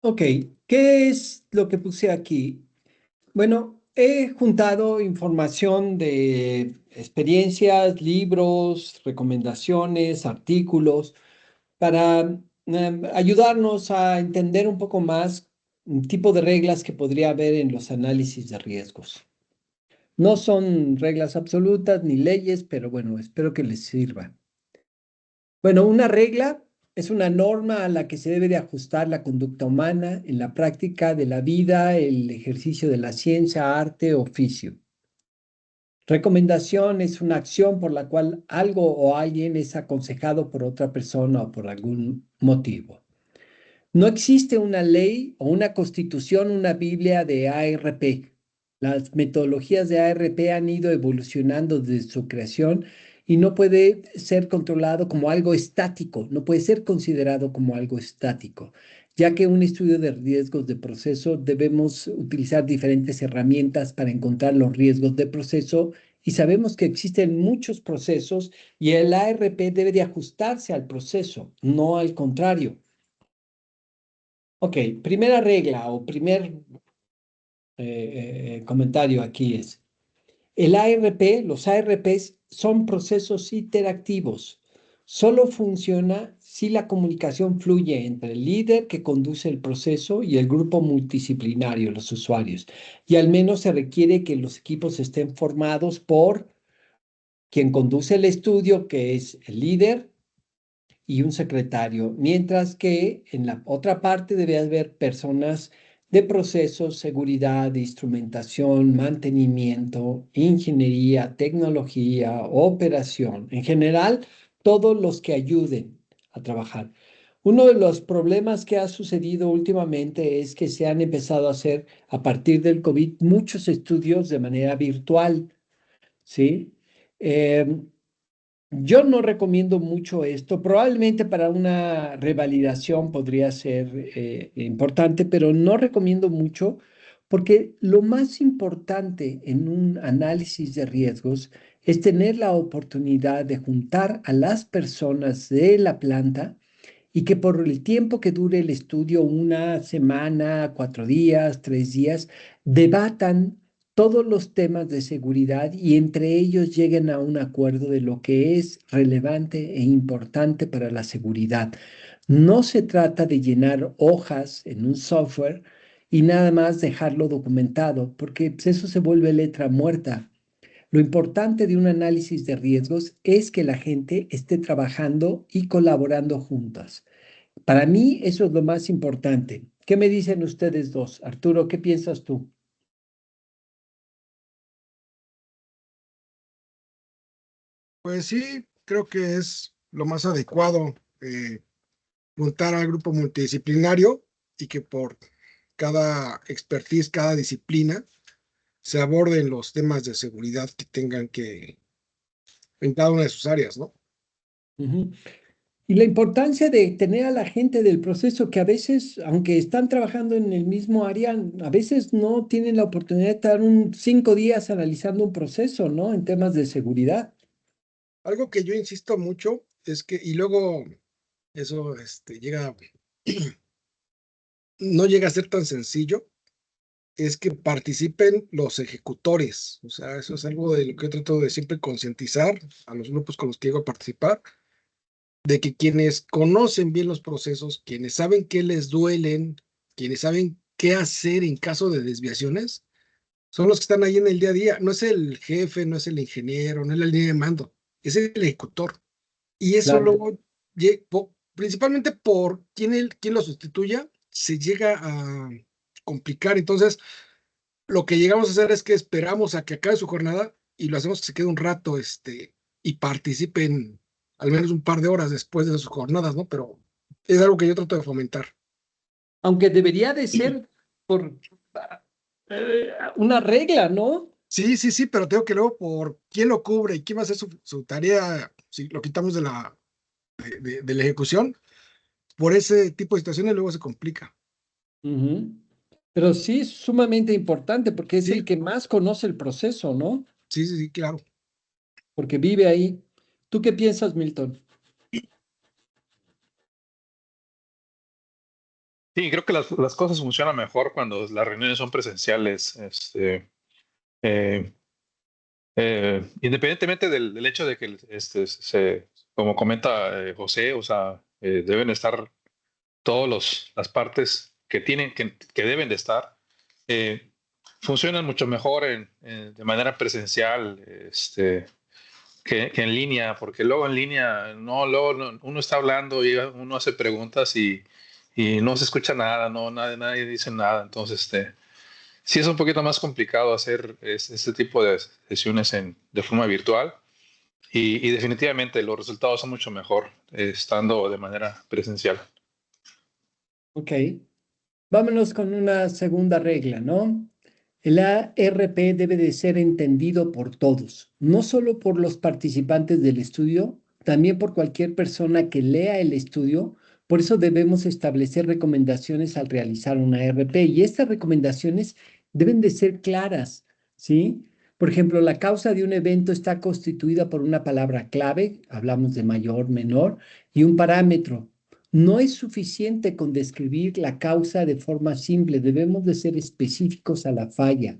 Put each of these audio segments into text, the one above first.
Ok, ¿qué es lo que puse aquí? Bueno, he juntado información de experiencias, libros, recomendaciones, artículos, para ayudarnos a entender un poco más un tipo de reglas que podría haber en los análisis de riesgos. No son reglas absolutas ni leyes, pero bueno, espero que les sirva. Bueno, una regla es una norma a la que se debe de ajustar la conducta humana en la práctica de la vida, el ejercicio de la ciencia, arte, oficio. Recomendación es una acción por la cual algo o alguien es aconsejado por otra persona o por algún motivo. No existe una ley o una constitución, una Biblia de ARP. Las metodologías de ARP han ido evolucionando desde su creación y no puede ser controlado como algo estático, no puede ser considerado como algo estático, ya que un estudio de riesgos de proceso debemos utilizar diferentes herramientas para encontrar los riesgos de proceso y sabemos que existen muchos procesos y el ARP debe de ajustarse al proceso, no al contrario. Ok, primera regla o primer comentario aquí es, el ARP, los ARPs son procesos interactivos. Solo funciona si la comunicación fluye entre el líder que conduce el proceso y el grupo multidisciplinario, los usuarios. Y al menos se requiere que los equipos estén formados por quien conduce el estudio, que es el líder, y un secretario, mientras que en la otra parte debe haber personas de procesos, seguridad, instrumentación, mantenimiento, ingeniería, tecnología, operación, en general, todos los que ayuden a trabajar. Uno de los problemas que ha sucedido últimamente es que se han empezado a hacer a partir del COVID muchos estudios de manera virtual, ¿sí? Eh, yo no recomiendo mucho esto. Probablemente para una revalidación podría ser importante, pero no recomiendo mucho porque lo más importante en un análisis de riesgos es tener la oportunidad de juntar a las personas de la planta y que por el tiempo que dure el estudio, una semana, 4 días, 3 días, debatan todos los temas de seguridad y entre ellos lleguen a un acuerdo de lo que es relevante e importante para la seguridad. No se trata de llenar hojas en un software y nada más dejarlo documentado, porque pues, eso se vuelve letra muerta. Lo importante de un análisis de riesgos es que la gente esté trabajando y colaborando juntas. Para mí eso es lo más importante. ¿Qué me dicen ustedes dos? Arturo, ¿qué piensas tú? Pues sí, creo que es lo más adecuado juntar al grupo multidisciplinario y que por cada expertise, cada disciplina, se aborden los temas de seguridad que tengan que en cada una de sus áreas, ¿no? Ujú. Y la importancia de tener a la gente del proceso que a veces, aunque están trabajando en el mismo área, a veces no tienen la oportunidad de estar 5 días analizando un proceso, ¿no? En temas de seguridad. Algo que yo insisto mucho es que, y luego eso no llega a ser tan sencillo, es que participen los ejecutores. O sea, eso es algo de lo que yo trato de siempre concientizar a los grupos con los que llego a participar, de que quienes conocen bien los procesos, quienes saben qué les duelen, quienes saben qué hacer en caso de desviaciones, son los que están ahí en el día a día. No es el jefe, no es el ingeniero, no es la línea de mando, es el ejecutor. Y eso Claro. luego, principalmente por quién lo sustituya, se llega a complicar. Entonces, lo que llegamos a hacer es que esperamos a que acabe su jornada y lo hacemos que se quede un rato, y participen al menos un par de horas después de sus jornadas, ¿no? Pero es algo que yo trato de fomentar. Aunque debería de ser por una regla, ¿no? Sí, sí, sí, pero tengo que luego por quién lo cubre y quién va a hacer su tarea, si lo quitamos de la ejecución, por ese tipo de situaciones luego se complica. Ujú. Pero sí es sumamente importante porque es el Sí, que más conoce el proceso, ¿no? sí, sí, sí, claro. Porque vive ahí. ¿Tú qué piensas, Milton? Sí, creo que las cosas funcionan mejor cuando las reuniones son presenciales. Eh, Independientemente del hecho de que, como comenta José, o sea, deben estar todas las partes que tienen, que deben de estar, eh, funcionan mucho mejor de manera presencial, que en línea, porque luego en línea, no, luego uno está hablando y uno hace preguntas y no se escucha nada, no, nadie dice nada, entonces, sí es un poquito más complicado hacer este tipo de sesiones de forma virtual y definitivamente los resultados son mucho mejor estando de manera presencial. Ok. Vámonos con una segunda regla, ¿no? El ARP debe de ser entendido por todos, no solo por los participantes del estudio, también por cualquier persona que lea el estudio. Por eso debemos establecer recomendaciones al realizar una ARP y estas recomendaciones deben de ser claras, ¿sí? Por ejemplo, la causa de un evento está constituida por una palabra clave, hablamos de mayor, menor, y un parámetro. No es suficiente con describir la causa de forma simple, debemos de ser específicos a la falla.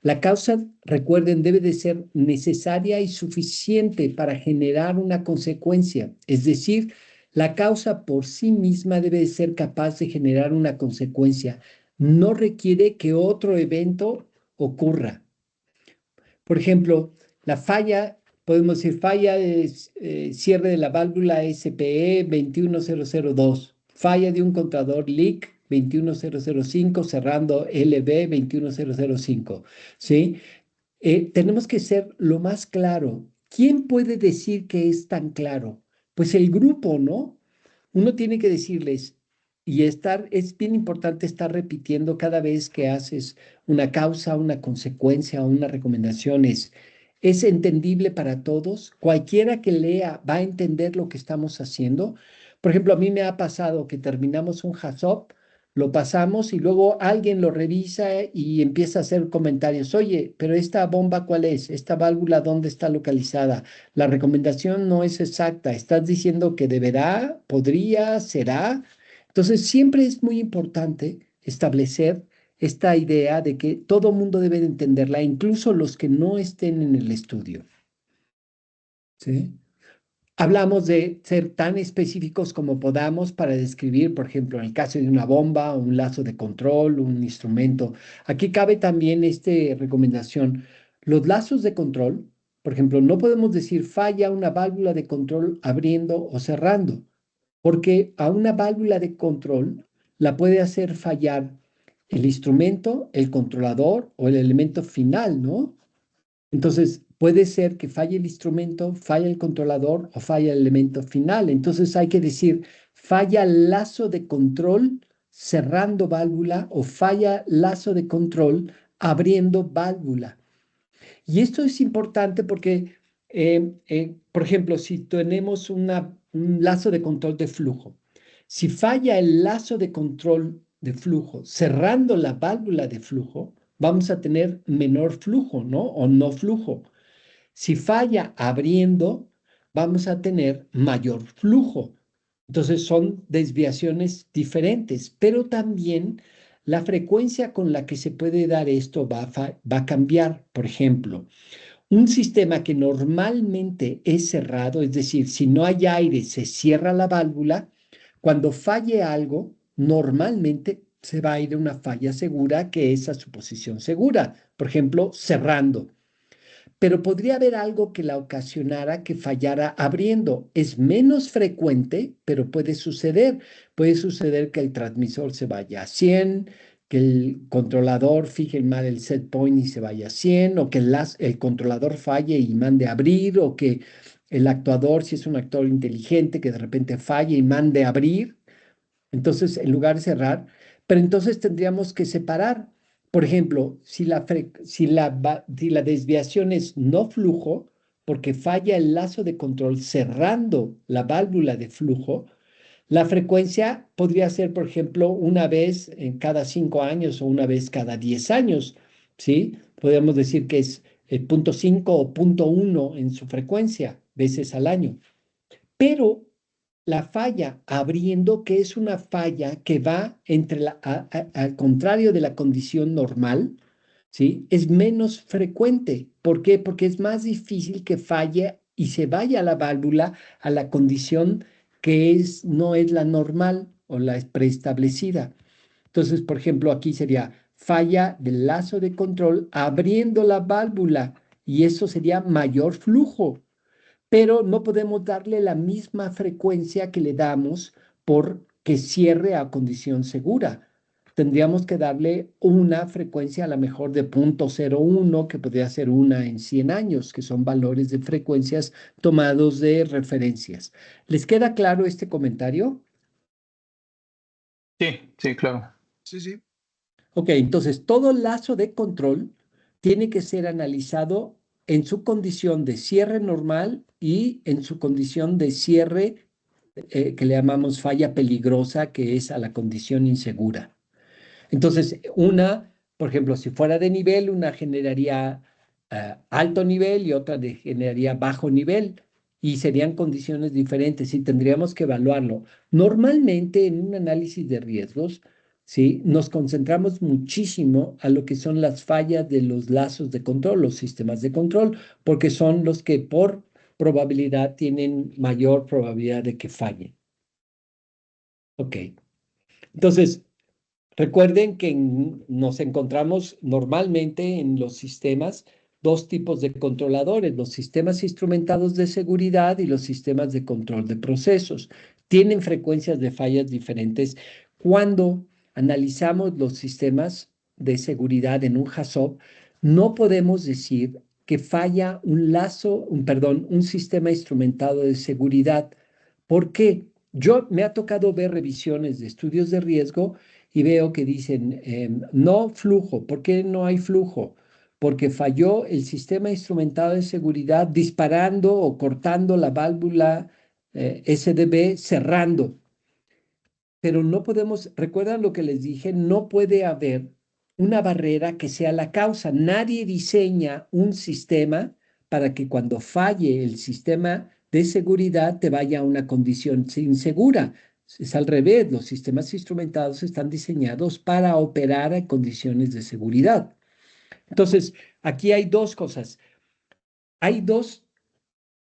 La causa, recuerden, debe de ser necesaria y suficiente para generar una consecuencia, es decir, la causa por sí misma debe de ser capaz de generar una consecuencia. No requiere que otro evento ocurra. Por ejemplo, la falla, podemos decir falla de cierre de la válvula SPE 21002, falla de un contador leak 21005 cerrando LB 21005, ¿sí? Tenemos que ser lo más claro. ¿Quién puede decir que es tan claro? Pues el grupo, ¿no? Uno tiene que decirles, y es bien importante estar repitiendo cada vez que haces una causa, una consecuencia o una recomendación. Es entendible para todos. Cualquiera que lea va a entender lo que estamos haciendo. Por ejemplo, a mí me ha pasado que terminamos un HACCP, lo pasamos y luego alguien lo revisa y empieza a hacer comentarios. Oye, pero esta bomba, ¿cuál es? ¿Esta válvula dónde está localizada? La recomendación no es exacta. Estás diciendo que deberá, podría, será. Entonces, siempre es muy importante establecer esta idea de que todo mundo debe de entenderla, incluso los que no estén en el estudio. ¿Sí? Hablamos de ser tan específicos como podamos para describir, por ejemplo, en el caso de una bomba, un lazo de control, un instrumento. Aquí cabe también esta recomendación. Los lazos de control, por ejemplo, no podemos decir falla una válvula de control abriendo o cerrando, porque a una válvula de control la puede hacer fallar el instrumento, el controlador o el elemento final, ¿no? Entonces, puede ser que falle el instrumento, falla el controlador o falla el elemento final. Entonces, hay que decir, falla lazo de control cerrando válvula o falla lazo de control abriendo válvula. Y esto es importante porque, por ejemplo, si tenemos un lazo de control de flujo, si falla el lazo de control de flujo cerrando la válvula de flujo, vamos a tener menor flujo, ¿no? O no flujo. Si falla abriendo, vamos a tener mayor flujo. Entonces son desviaciones diferentes, pero también la frecuencia con la que se puede dar esto va a cambiar. Por ejemplo, un sistema que normalmente es cerrado, es decir, si no hay aire, se cierra la válvula, cuando falle algo, normalmente se va a ir a una falla segura que es a su posición segura. Por ejemplo, cerrando, pero podría haber algo que la ocasionara que fallara abriendo. Es menos frecuente, pero puede suceder. Puede suceder que el transmisor se vaya a 100, que el controlador fije mal el set point y se vaya a 100, o que el controlador falle y mande a abrir, o que el actuador, si es un actuador inteligente, que de repente falle y mande a abrir. Entonces, en lugar de cerrar, pero entonces tendríamos que separar. Por ejemplo, si la desviación es no flujo, porque falla el lazo de control cerrando la válvula de flujo, la frecuencia podría ser, por ejemplo, una vez en cada 5 años o una vez cada 10 años, ¿sí? Podríamos decir que es 0.5 o 0.1 en su frecuencia, veces al año. Pero la falla abriendo, que es una falla que va al contrario de la condición normal, ¿sí? Es menos frecuente. ¿Por qué? Porque es más difícil que falle y se vaya la válvula a la condición que no es la normal o la preestablecida. Entonces, por ejemplo, aquí sería falla del lazo de control abriendo la válvula y eso sería mayor flujo, pero no podemos darle la misma frecuencia que le damos por que cierre a condición segura. Tendríamos que darle una frecuencia a lo mejor de 0.01, que podría ser una en 100 años, que son valores de frecuencias tomados de referencias. ¿Les queda claro este comentario? Sí, sí, claro. Sí, sí. Ok, entonces todo lazo de control tiene que ser analizado en su condición de cierre normal y en su condición de cierre que le llamamos falla peligrosa, que es a la condición insegura. Entonces, por ejemplo, si fuera de nivel, una generaría alto nivel y otra generaría bajo nivel y serían condiciones diferentes y tendríamos que evaluarlo. Normalmente en un análisis de riesgos, ¿sí? Nos concentramos muchísimo a lo que son las fallas de los lazos de control, los sistemas de control, porque son los que por probabilidad tienen mayor probabilidad de que fallen. Ok. Entonces, recuerden que nos encontramos normalmente en los sistemas dos tipos de controladores, los sistemas instrumentados de seguridad y los sistemas de control de procesos. Tienen frecuencias de fallas diferentes. Cuando analizamos los sistemas de seguridad en un HACCP, no podemos decir que falla un sistema instrumentado de seguridad. ¿Por qué? Me ha tocado ver revisiones de estudios de riesgo y veo que dicen, no flujo. ¿Por qué no hay flujo? Porque falló el sistema instrumentado de seguridad disparando o cortando la válvula SDB, cerrando. Pero no podemos, recuerdan lo que les dije, no puede haber una barrera que sea la causa. Nadie diseña un sistema para que cuando falle el sistema de seguridad te vaya a una condición insegura. Es al revés, los sistemas instrumentados están diseñados para operar en condiciones de seguridad. Entonces, aquí hay dos cosas. Hay dos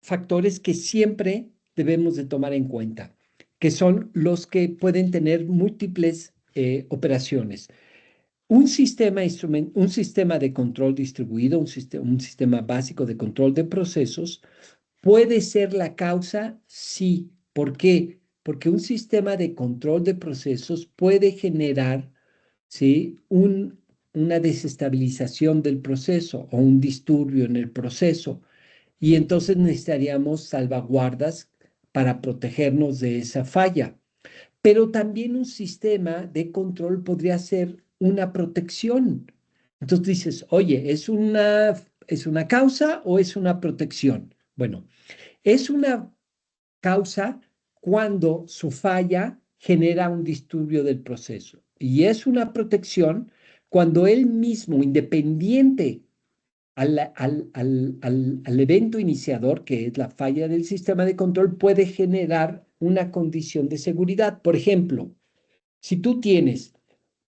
factores que siempre debemos de tomar en cuenta, que son los que pueden tener múltiples operaciones. Un sistema de control distribuido, un sistema básico de control de procesos, ¿puede ser la causa? Sí. ¿Por qué? Porque un sistema de control de procesos puede generar, ¿sí? Una desestabilización del proceso o un disturbio en el proceso. Y entonces necesitaríamos salvaguardas para protegernos de esa falla. Pero también un sistema de control podría ser una protección. Entonces dices, oye, ¿es una causa o es una protección? Bueno, es una causa cuando su falla genera un disturbio del proceso. Y es una protección cuando él mismo, independiente al evento iniciador, que es la falla del sistema de control, puede generar una condición de seguridad. Por ejemplo, si tú tienes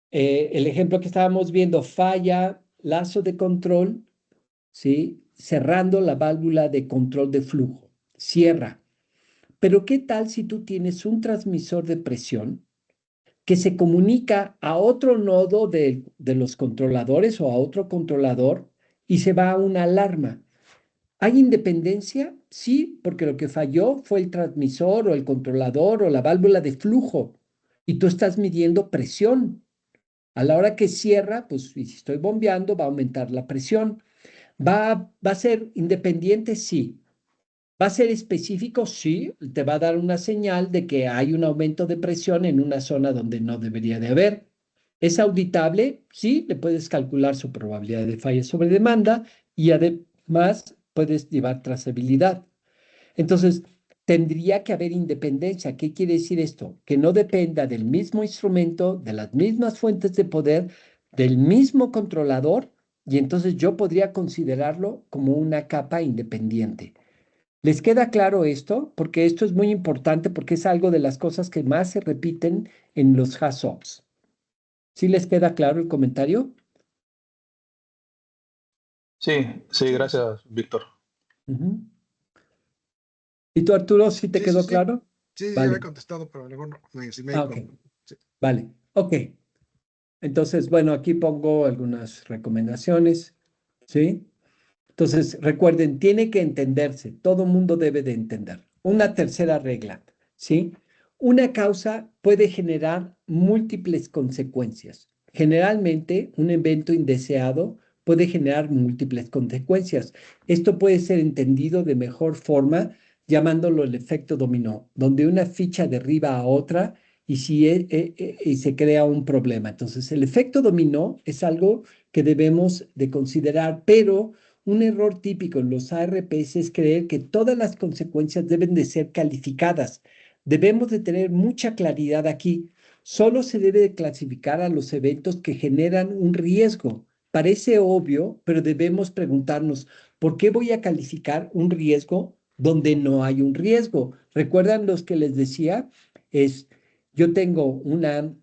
el ejemplo que estábamos viendo, falla, lazo de control, ¿sí? Cerrando la válvula de control de flujo, cierra. Pero ¿qué tal si tú tienes un transmisor de presión que se comunica a otro nodo de los controladores o a otro controlador y se va a una alarma? ¿Hay independencia? Sí, porque lo que falló fue el transmisor o el controlador o la válvula de flujo y tú estás midiendo presión. A la hora que cierra, pues si estoy bombeando, va a aumentar la presión. ¿Va a ser independiente? Sí. ¿Va a ser específico? Sí. Te va a dar una señal de que hay un aumento de presión en una zona donde no debería de haber. ¿Es auditable? Sí. Le puedes calcular su probabilidad de falla sobre demanda y además puedes llevar trazabilidad. Entonces, tendría que haber independencia. ¿Qué quiere decir esto? Que no dependa del mismo instrumento, de las mismas fuentes de poder, del mismo controlador, y entonces yo podría considerarlo como una capa independiente. ¿Les queda claro esto? Porque esto es muy importante porque es algo de las cosas que más se repiten en los HACCPs. ¿Sí les queda claro el comentario? Sí, sí, Sí, sí, gracias, Víctor. Ujú. ¿Y tú, Arturo, sí te sí, sí, quedó sí, claro? sí, sí, ya había Vale. contestado, pero luego no, sí me Ah, di ok. cuenta. Sí. Vale. Ok. Entonces, bueno, aquí pongo algunas recomendaciones. ¿Sí? Entonces, recuerden, tiene que entenderse, todo mundo debe de entender. Una tercera regla, ¿sí? Una causa puede generar múltiples consecuencias. Generalmente, un evento indeseado puede generar múltiples consecuencias. Esto puede ser entendido de mejor forma llamándolo el efecto dominó, donde una ficha derriba a otra y se crea un problema. Entonces, el efecto dominó es algo que debemos de considerar, pero un error típico en los ARPs es creer que todas las consecuencias deben de ser calificadas. Debemos de tener mucha claridad aquí. Solo se debe de clasificar a los eventos que generan un riesgo. Parece obvio, pero debemos preguntarnos, ¿por qué voy a calificar un riesgo donde no hay un riesgo? ¿Recuerdan los que les decía? Es, yo tengo una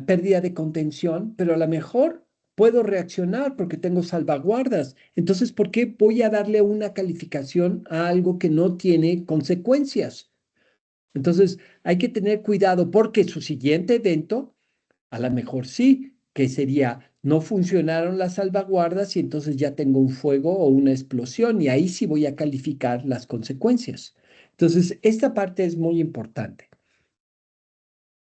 pérdida de contención, pero a lo mejor puedo reaccionar porque tengo salvaguardas. Entonces, ¿por qué voy a darle una calificación a algo que no tiene consecuencias? Entonces, hay que tener cuidado porque su siguiente evento, a lo mejor sí, que sería, no funcionaron las salvaguardas y entonces ya tengo un fuego o una explosión y ahí sí voy a calificar las consecuencias. Entonces, esta parte es muy importante.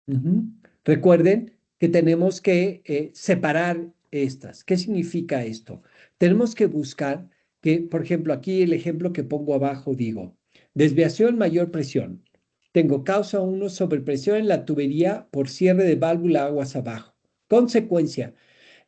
Ujú. Recuerden que tenemos que separar estas. ¿Qué significa esto? Tenemos que buscar que, por ejemplo, aquí el ejemplo que pongo abajo digo, desviación mayor presión. Tengo causa 1, sobrepresión en la tubería por cierre de válvula aguas abajo. Consecuencia,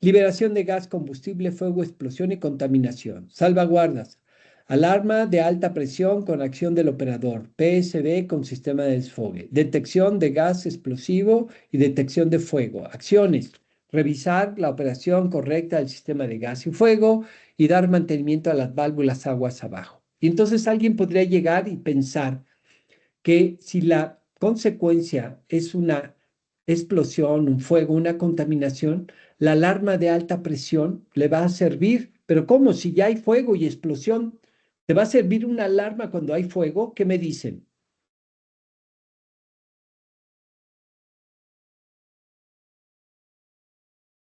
liberación de gas, combustible, fuego, explosión y contaminación. Salvaguardas. Alarma de alta presión con acción del operador. PSB con sistema de desfogue. Detección de gas explosivo y detección de fuego. Acciones. Revisar la operación correcta del sistema de gas y fuego y dar mantenimiento a las válvulas aguas abajo. Y entonces alguien podría llegar y pensar que si la consecuencia es una explosión, un fuego, una contaminación, la alarma de alta presión le va a servir. Pero ¿cómo? Si ya hay fuego y explosión, ¿te va a servir una alarma cuando hay fuego? ¿Qué me dicen?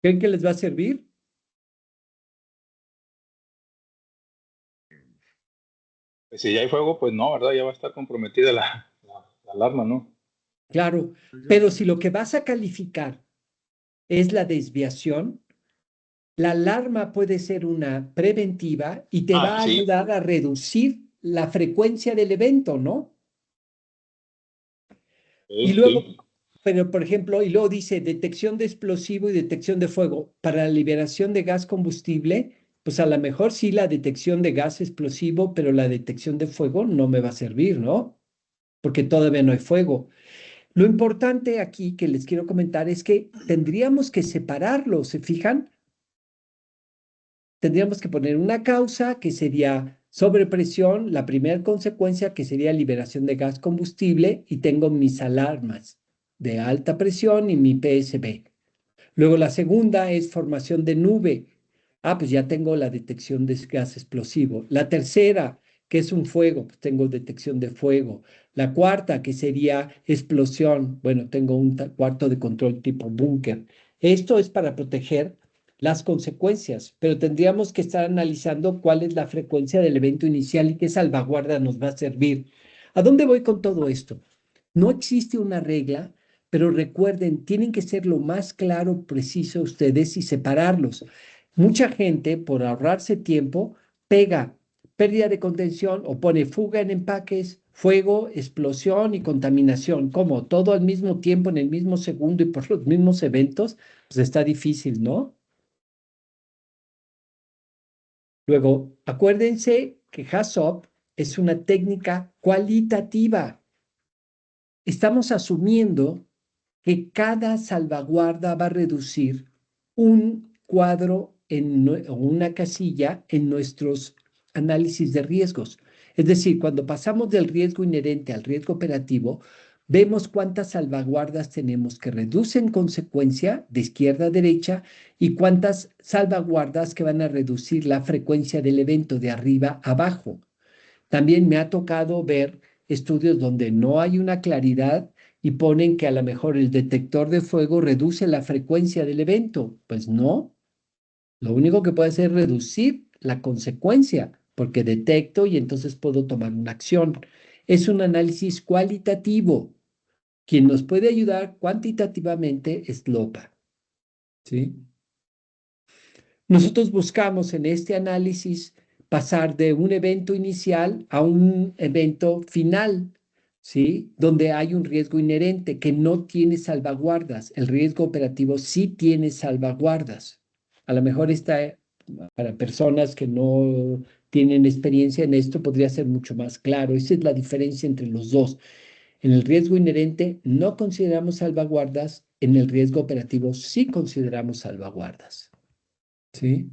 ¿Creen que les va a servir? Pues si ya hay fuego, pues no, ¿verdad? Ya va a estar comprometida la alarma, ¿no? Claro, Pues yo, pero si lo que vas a calificar es la desviación, la alarma puede ser una preventiva y te Ah, va a sí. ayudar a reducir la frecuencia del evento, ¿no? Y Sí, luego, sí. pero por ejemplo, y luego dice detección de explosivo y detección de fuego. Para la liberación de gas combustible, pues a lo mejor sí la detección de gas explosivo, pero la detección de fuego no me va a servir, ¿no? Porque todavía no hay fuego. Lo importante aquí que les quiero comentar es que tendríamos que separarlo, ¿se fijan? Tendríamos que poner una causa que sería sobrepresión, la primera consecuencia que sería liberación de gas combustible y tengo mis alarmas de alta presión y mi PSB. Luego la segunda es formación de nube. Ah, pues ya tengo la detección de gas explosivo. La tercera, que es un fuego, pues tengo detección de fuego. La cuarta, que sería explosión. Bueno, tengo un cuarto de control tipo búnker. Esto es para proteger las consecuencias, pero tendríamos que estar analizando cuál es la frecuencia del evento inicial y qué salvaguarda nos va a servir. ¿A dónde voy con todo esto? No existe una regla, pero recuerden, tienen que ser lo más claro, preciso ustedes y separarlos. Mucha gente, por ahorrarse tiempo, pega pérdida de contención o pone fuga en empaques, fuego, explosión y contaminación. Como todo al mismo tiempo, en el mismo segundo y por los mismos eventos, pues está difícil, ¿no? Luego, acuérdense que HACCP es una técnica cualitativa. Estamos asumiendo que cada salvaguarda va a reducir un cuadro o una casilla en nuestros análisis de riesgos. Es decir, cuando pasamos del riesgo inherente al riesgo operativo, vemos cuántas salvaguardas tenemos que reducen consecuencia de izquierda a derecha y cuántas salvaguardas que van a reducir la frecuencia del evento de arriba a abajo. También me ha tocado ver estudios donde no hay una claridad y ponen que a lo mejor el detector de fuego reduce la frecuencia del evento. Pues no, lo único que puede hacer es reducir la consecuencia, porque detecto y entonces puedo tomar una acción. Es un análisis cualitativo. Quien nos puede ayudar cuantitativamente es LOPA, ¿sí? Nosotros buscamos en este análisis pasar de un evento inicial a un evento final, ¿sí? Donde hay un riesgo inherente que no tiene salvaguardas. El riesgo operativo sí tiene salvaguardas. A lo mejor está para personas que no tienen experiencia en esto, podría ser mucho más claro. Esa es la diferencia entre los dos. En el riesgo inherente no consideramos salvaguardas, en el riesgo operativo sí consideramos salvaguardas, ¿sí?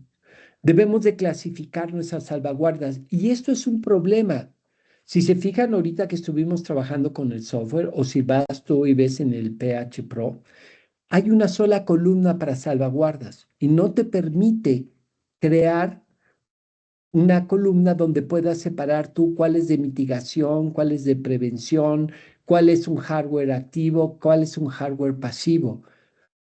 Debemos de clasificar nuestras salvaguardas y esto es un problema. Si se fijan ahorita que estuvimos trabajando con el software o si vas tú y ves en el PH Pro, hay una sola columna para salvaguardas y no te permite crear una columna donde puedas separar tú cuál es de mitigación, cuál es de prevención, cuál es un hardware activo, cuál es un hardware pasivo.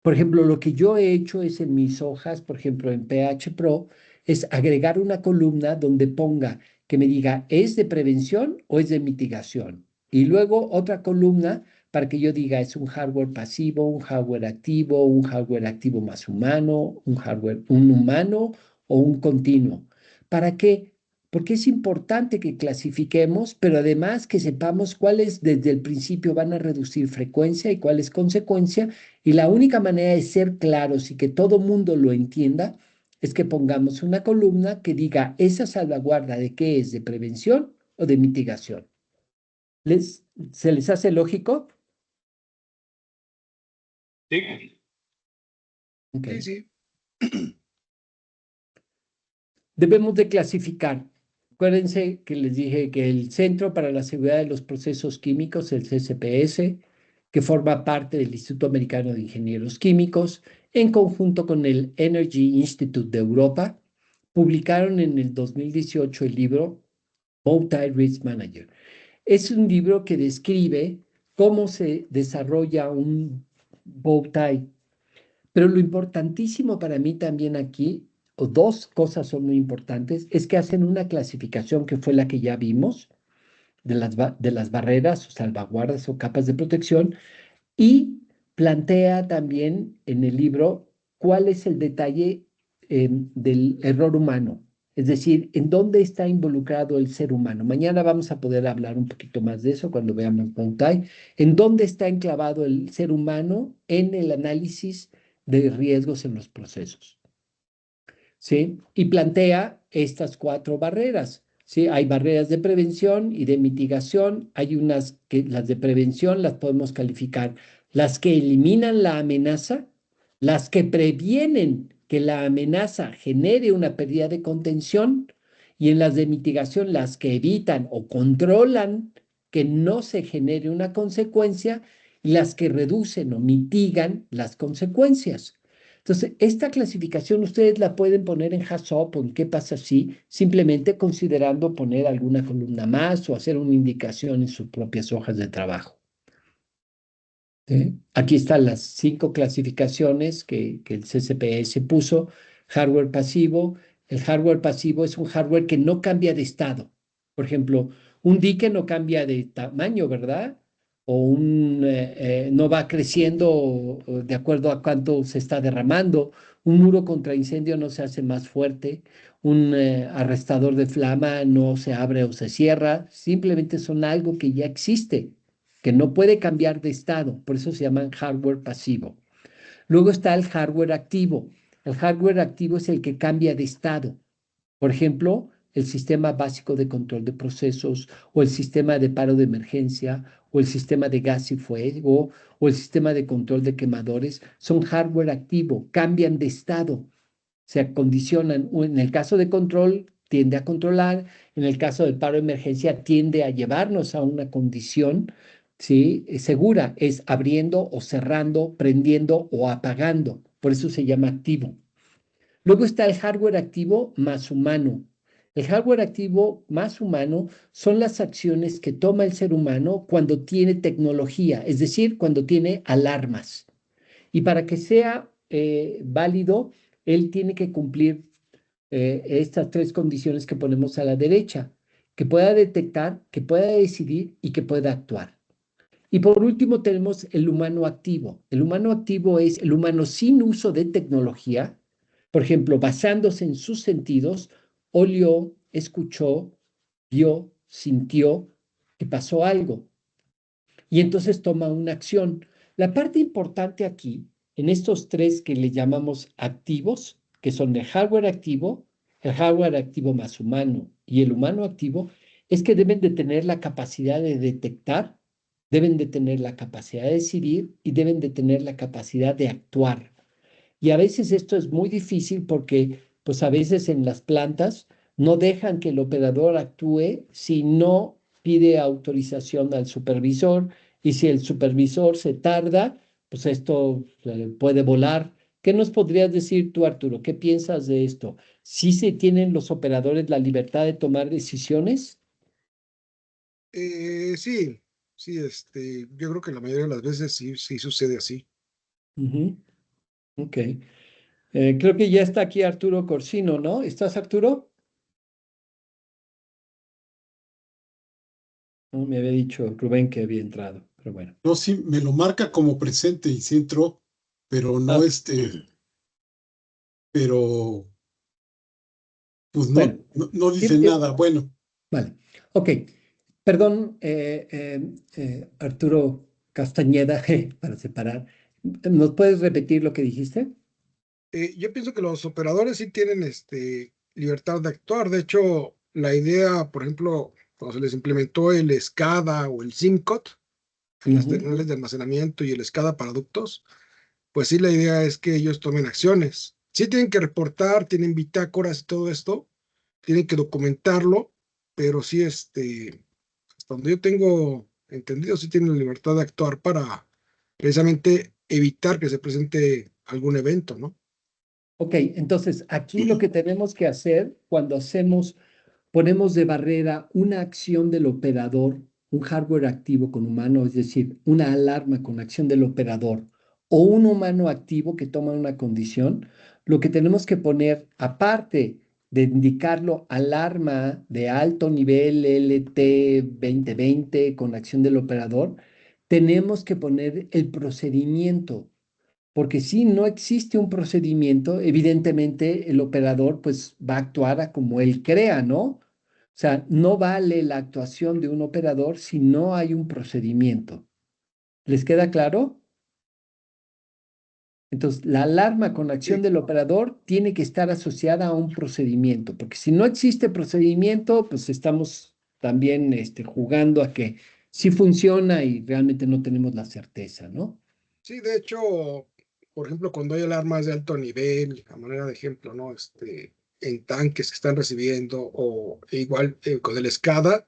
Por ejemplo, lo que yo he hecho es en mis hojas, por ejemplo, en PH Pro, es agregar una columna donde ponga que me diga, ¿es de prevención o es de mitigación? Y luego otra columna para que yo diga, ¿es un hardware pasivo, un hardware activo más humano, un humano o un continuo? ¿Para qué? Porque es importante que clasifiquemos, pero además que sepamos cuáles desde el principio van a reducir frecuencia y cuáles consecuencia. Y la única manera de ser claros y que todo mundo lo entienda es que pongamos una columna que diga esa salvaguarda de qué es, de prevención o de mitigación. ¿Se les hace lógico? Sí. Ok. Sí, sí. Debemos de clasificar. Acuérdense que les dije que el Centro para la Seguridad de los Procesos Químicos, el CCPS, que forma parte del Instituto Americano de Ingenieros Químicos, en conjunto con el Energy Institute de Europa, publicaron en el 2018 el libro Bowtie Risk Manager. Es un libro que describe cómo se desarrolla un bowtie, pero lo importantísimo para mí también aquí, o dos cosas son muy importantes, es que hacen una clasificación que fue la que ya vimos de las barreras o salvaguardas o capas de protección y plantea también en el libro cuál es el detalle del error humano, es decir, en dónde está involucrado el ser humano. Mañana vamos a poder hablar un poquito más de eso cuando veamos Bowtie, en dónde está enclavado el ser humano en el análisis de riesgos en los procesos, ¿sí? Y plantea estas cuatro barreras, ¿sí? Hay barreras de prevención y de mitigación. Hay unas que las de prevención las podemos calificar, las que eliminan la amenaza, las que previenen que la amenaza genere una pérdida de contención y en las de mitigación las que evitan o controlan que no se genere una consecuencia y las que reducen o mitigan las consecuencias. Entonces, esta clasificación ustedes la pueden poner en HACCP o en qué pasa si, simplemente considerando poner alguna columna más o hacer una indicación en sus propias hojas de trabajo. ¿Sí? Aquí están las 5 clasificaciones que el CCPS puso. Hardware pasivo. El hardware pasivo es un hardware que no cambia de estado. Por ejemplo, un dique no cambia de tamaño, ¿verdad? O no va creciendo de acuerdo a cuánto se está derramando. Un muro contra incendio no se hace más fuerte. Un arrestador de flama no se abre o se cierra. Simplemente son algo que ya existe, que no puede cambiar de estado, por eso se llaman hardware pasivo. Luego está el hardware activo. El hardware activo es el que cambia de estado. Por ejemplo, el sistema básico de control de procesos o el sistema de paro de emergencia o el sistema de gas y fuego o el sistema de control de quemadores son hardware activo, cambian de estado, se acondicionan. En el caso de control, tiende a controlar. En el caso del paro de emergencia, tiende a llevarnos a una condición, ¿sí? Segura, es abriendo o cerrando, prendiendo o apagando. Por eso se llama activo. Luego está el hardware activo más humano. El hardware activo más humano son las acciones que toma el ser humano cuando tiene tecnología, es decir, cuando tiene alarmas. Y para que sea válido, él tiene que cumplir estas tres condiciones que ponemos a la derecha: que pueda detectar, que pueda decidir y que pueda actuar. Y por último tenemos el humano activo. El humano activo es el humano sin uso de tecnología, por ejemplo, basándose en sus sentidos: olió, escuchó, vio, sintió que pasó algo y entonces toma una acción. La parte importante aquí, en estos tres que le llamamos activos, que son el hardware activo más humano y el humano activo, es que deben de tener la capacidad de detectar, deben de tener la capacidad de decidir y deben de tener la capacidad de actuar. Y a veces esto es muy difícil porque, pues a veces en las plantas no dejan que el operador actúe si no pide autorización al supervisor, y si el supervisor se tarda, pues esto puede volar. ¿Qué nos podrías decir tú, Arturo? ¿Qué piensas de esto? ¿Sí se tienen los operadores la libertad de tomar decisiones? Sí, sí, yo creo que la mayoría de las veces sí, sí sucede así. Ujú. Ok. Creo que ya está aquí Arturo Corsino, ¿no? ¿Estás, Arturo? No, me había dicho Rubén que había entrado, pero bueno. No, sí, me lo marca como presente y sí entró, pero no Ah, pero pues bueno, no dice tiene- nada. Bueno, vale. Ok. Perdón, Arturo Castañeda, para separar. ¿Nos puedes repetir lo que dijiste? Yo pienso que los operadores sí tienen libertad de actuar. De hecho, la idea, por ejemplo, cuando se les implementó el SCADA o el SIMCOT en las Ujú. terminales de almacenamiento y el SCADA para ductos, pues sí, la idea es que ellos tomen acciones. Sí tienen que reportar, tienen bitácoras y todo esto, tienen que documentarlo, pero sí, hasta donde yo tengo entendido, sí tienen la libertad de actuar para precisamente evitar que se presente algún evento, ¿no? Ok, entonces aquí lo que tenemos que hacer cuando ponemos de barrera una acción del operador, un hardware activo con humano, es decir, una alarma con acción del operador o un humano activo que toma una condición, lo que tenemos que poner, aparte de indicarlo alarma de alto nivel LT 2020 con acción del operador, tenemos que poner el procedimiento. Porque si no existe un procedimiento, evidentemente el operador pues va a actuar a como él crea, ¿no? O sea, no vale la actuación de un operador si no hay un procedimiento. ¿Les queda claro? Entonces, la alarma con acción Sí, del operador tiene que estar asociada a un procedimiento, porque si no existe procedimiento, pues estamos también jugando a que sí funciona y realmente no tenemos la certeza, ¿no? sí, de hecho, por ejemplo, cuando hay alarmas de alto nivel, a manera de ejemplo, ¿no? En tanques que están recibiendo, o igual con el SCADA,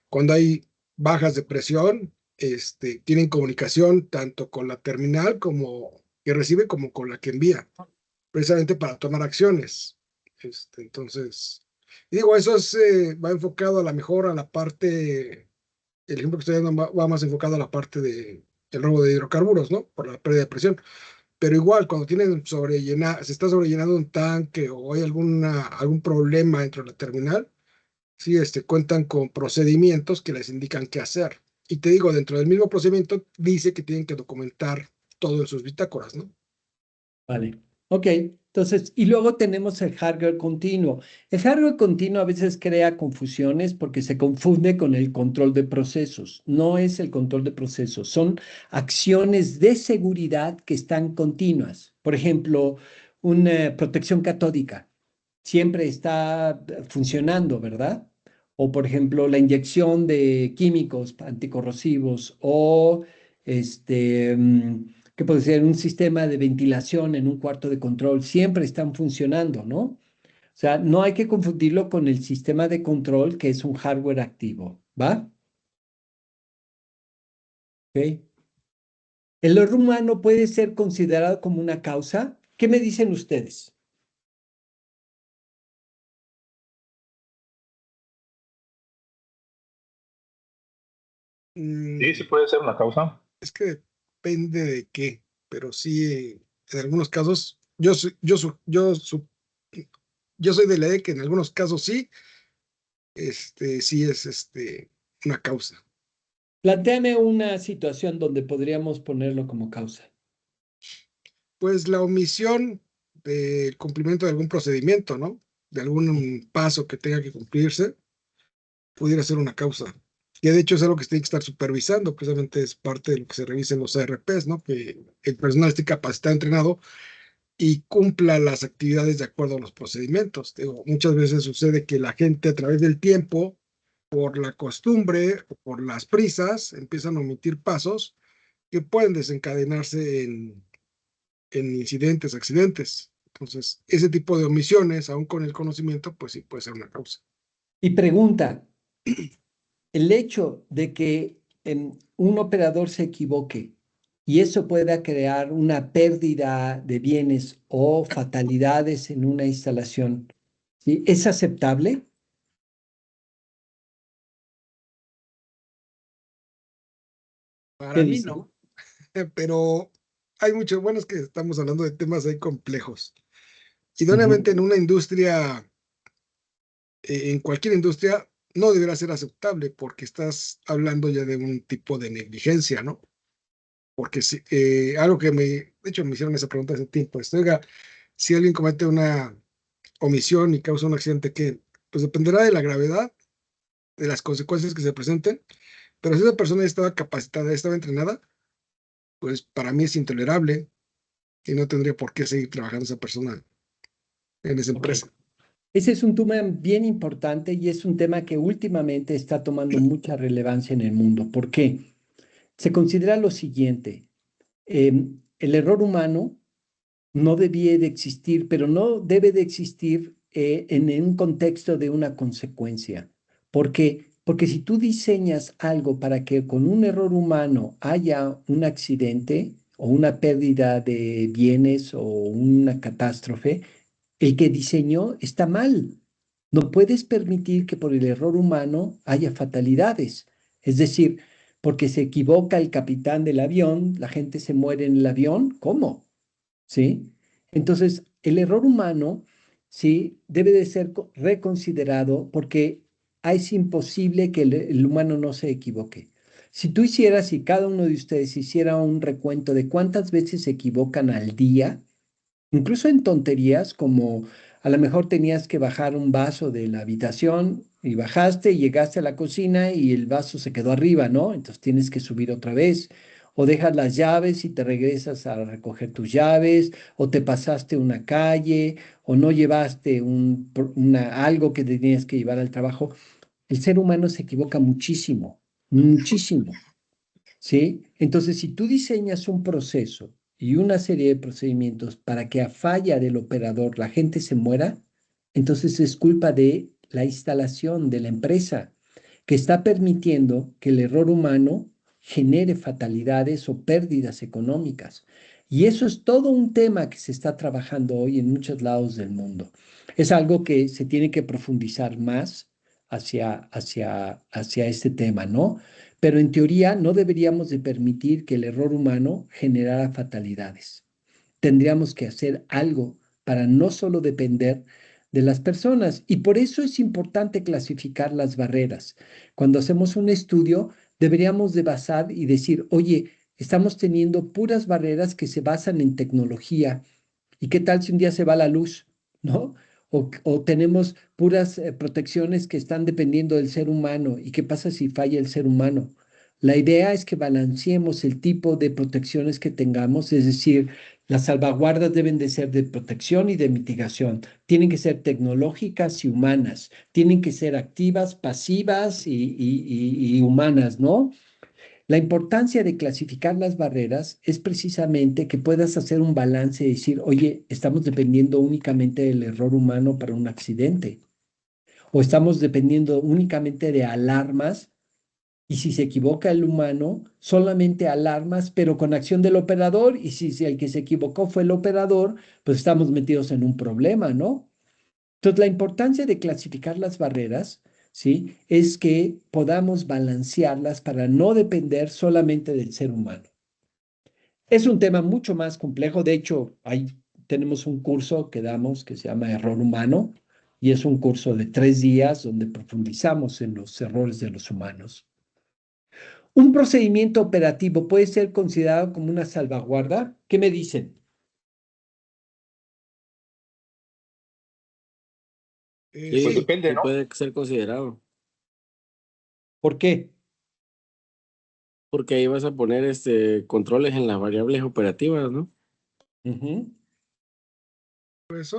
cuando hay bajas de presión, tienen comunicación tanto con la terminal como que recibe como con la que envía, precisamente para tomar acciones. Entonces, y digo, eso va enfocado a la mejor a la parte, el ejemplo que estoy dando va más enfocado a la parte de el robo de hidrocarburos, ¿no? Por la pérdida de presión. Pero igual, cuando tienen se está sobrellenando un tanque o hay algún problema dentro de la terminal, sí, cuentan con procedimientos que les indican qué hacer. Y te digo, dentro del mismo procedimiento dice que tienen que documentar todo en sus bitácoras, ¿no? Vale. Ok, entonces, y luego tenemos el hardware continuo. El hardware continuo a veces crea confusiones porque se confunde con el control de procesos. No es el control de procesos, son acciones de seguridad que están continuas. Por ejemplo, una protección catódica siempre está funcionando, ¿verdad? O por ejemplo, la inyección de químicos anticorrosivos o ¿qué puede ser? Un sistema de ventilación en un cuarto de control, siempre están funcionando, ¿no? O sea, no hay que confundirlo con el sistema de control, que es un hardware activo, ¿va? ¿Ok? ¿El error humano puede ser considerado como una causa? ¿Qué me dicen ustedes? Sí, sí Mm, puede ser una causa. es que depende de qué, pero sí, en algunos casos, yo soy de la idea que en algunos casos sí, sí es una causa. Plantéame una situación donde podríamos ponerlo como causa. Pues la omisión del cumplimiento de algún procedimiento, ¿no? De algún paso que tenga que cumplirse, pudiera ser una causa. Que de hecho es algo que se tiene que estar supervisando, precisamente es parte de lo que se revisa en los ARPs, ¿no? Que el personal esté capacitado, entrenado y cumpla las actividades de acuerdo a los procedimientos. Digo, muchas veces sucede que la gente a través del tiempo, por la costumbre o por las prisas, empiezan a omitir pasos que pueden desencadenarse en incidentes, accidentes. Entonces, ese tipo de omisiones, aún con el conocimiento, pues sí puede ser una causa. Y pregunta, el hecho de que un operador se equivoque y eso pueda crear una pérdida de bienes o fatalidades en una instalación, ¿sí? ¿Es aceptable? ¿Qué Para mí dicen? no, pero hay mucho, bueno, es que estamos hablando de temas ahí complejos. Idóneamente Ujú. en una industria, en cualquier industria, no deberá ser aceptable porque estás hablando ya de un tipo de negligencia, ¿no? Porque si, algo que de hecho me hicieron esa pregunta hace tiempo, oiga, si alguien comete una omisión y causa un accidente, ¿qué? Pues dependerá de la gravedad, de las consecuencias que se presenten, pero si esa persona ya estaba capacitada, ya estaba entrenada, pues para mí es intolerable y no tendría por qué seguir trabajando esa persona en esa Ok. empresa. Ese es un tema bien importante y es un tema que últimamente está tomando mucha relevancia en el mundo. ¿Por qué? Se considera lo siguiente, el error humano no debía de existir, pero no debe de existir en un contexto de una consecuencia. ¿Por qué? Porque si tú diseñas algo para que con un error humano haya un accidente o una pérdida de bienes o una catástrofe, el que diseñó está mal. No puedes permitir que por el error humano haya fatalidades. Es decir, porque se equivoca el capitán del avión, la gente se muere en el avión. ¿Cómo? ¿Sí? Entonces, el error humano, ¿sí? Debe de ser reconsiderado porque es imposible que el humano no se equivoque. Si tú hicieras y cada uno de ustedes hiciera un recuento de cuántas veces se equivocan al día, incluso en tonterías como a lo mejor tenías que bajar un vaso de la habitación y bajaste y llegaste a la cocina y el vaso se quedó arriba, ¿no? Entonces tienes que subir otra vez. O dejas las llaves y te regresas a recoger tus llaves, o te pasaste una calle, o no llevaste algo que tenías que llevar al trabajo. El ser humano se equivoca muchísimo, muchísimo. ¿Sí? Entonces, si tú diseñas un proceso y una serie de procedimientos para que a falla del operador la gente se muera, entonces es culpa de la instalación de la empresa que está permitiendo que el error humano genere fatalidades o pérdidas económicas. Y eso es todo un tema que se está trabajando hoy en muchos lados del mundo. Es algo que se tiene que profundizar más hacia este tema, ¿no? Pero en teoría no deberíamos de permitir que el error humano generara fatalidades. Tendríamos que hacer algo para no solo depender de las personas. Y por eso es importante clasificar las barreras. Cuando hacemos un estudio, deberíamos de basar y decir, oye, estamos teniendo puras barreras que se basan en tecnología. ¿Y qué tal si un día se va la luz? ¿No? O tenemos puras protecciones que están dependiendo del ser humano. ¿Y qué pasa si falla el ser humano? La idea es que balanceemos el tipo de protecciones que tengamos, es decir, las salvaguardas deben de ser de protección y de mitigación. Tienen que ser tecnológicas y humanas. Tienen que ser activas, pasivas y humanas, ¿no? La importancia de clasificar las barreras es precisamente que puedas hacer un balance y decir, oye, estamos dependiendo únicamente del error humano para un accidente, o estamos dependiendo únicamente de alarmas, y si se equivoca el humano, solamente alarmas, pero con acción del operador, y si el que se equivocó fue el operador, pues estamos metidos en un problema, ¿no? Entonces, la importancia de clasificar las barreras, ¿sí? Es que podamos balancearlas para no depender solamente del ser humano. Es un tema mucho más complejo. De hecho, tenemos un curso que damos que se llama Error Humano y es un curso de 3 días donde profundizamos en los errores de los humanos. ¿Un procedimiento operativo puede ser considerado como una salvaguarda? ¿Qué me dicen? Pues Sí, depende, Sí ¿no? puede ser considerado, ¿Por qué? porque ahí vas a poner controles en las variables operativas, ¿no? Ujú. pues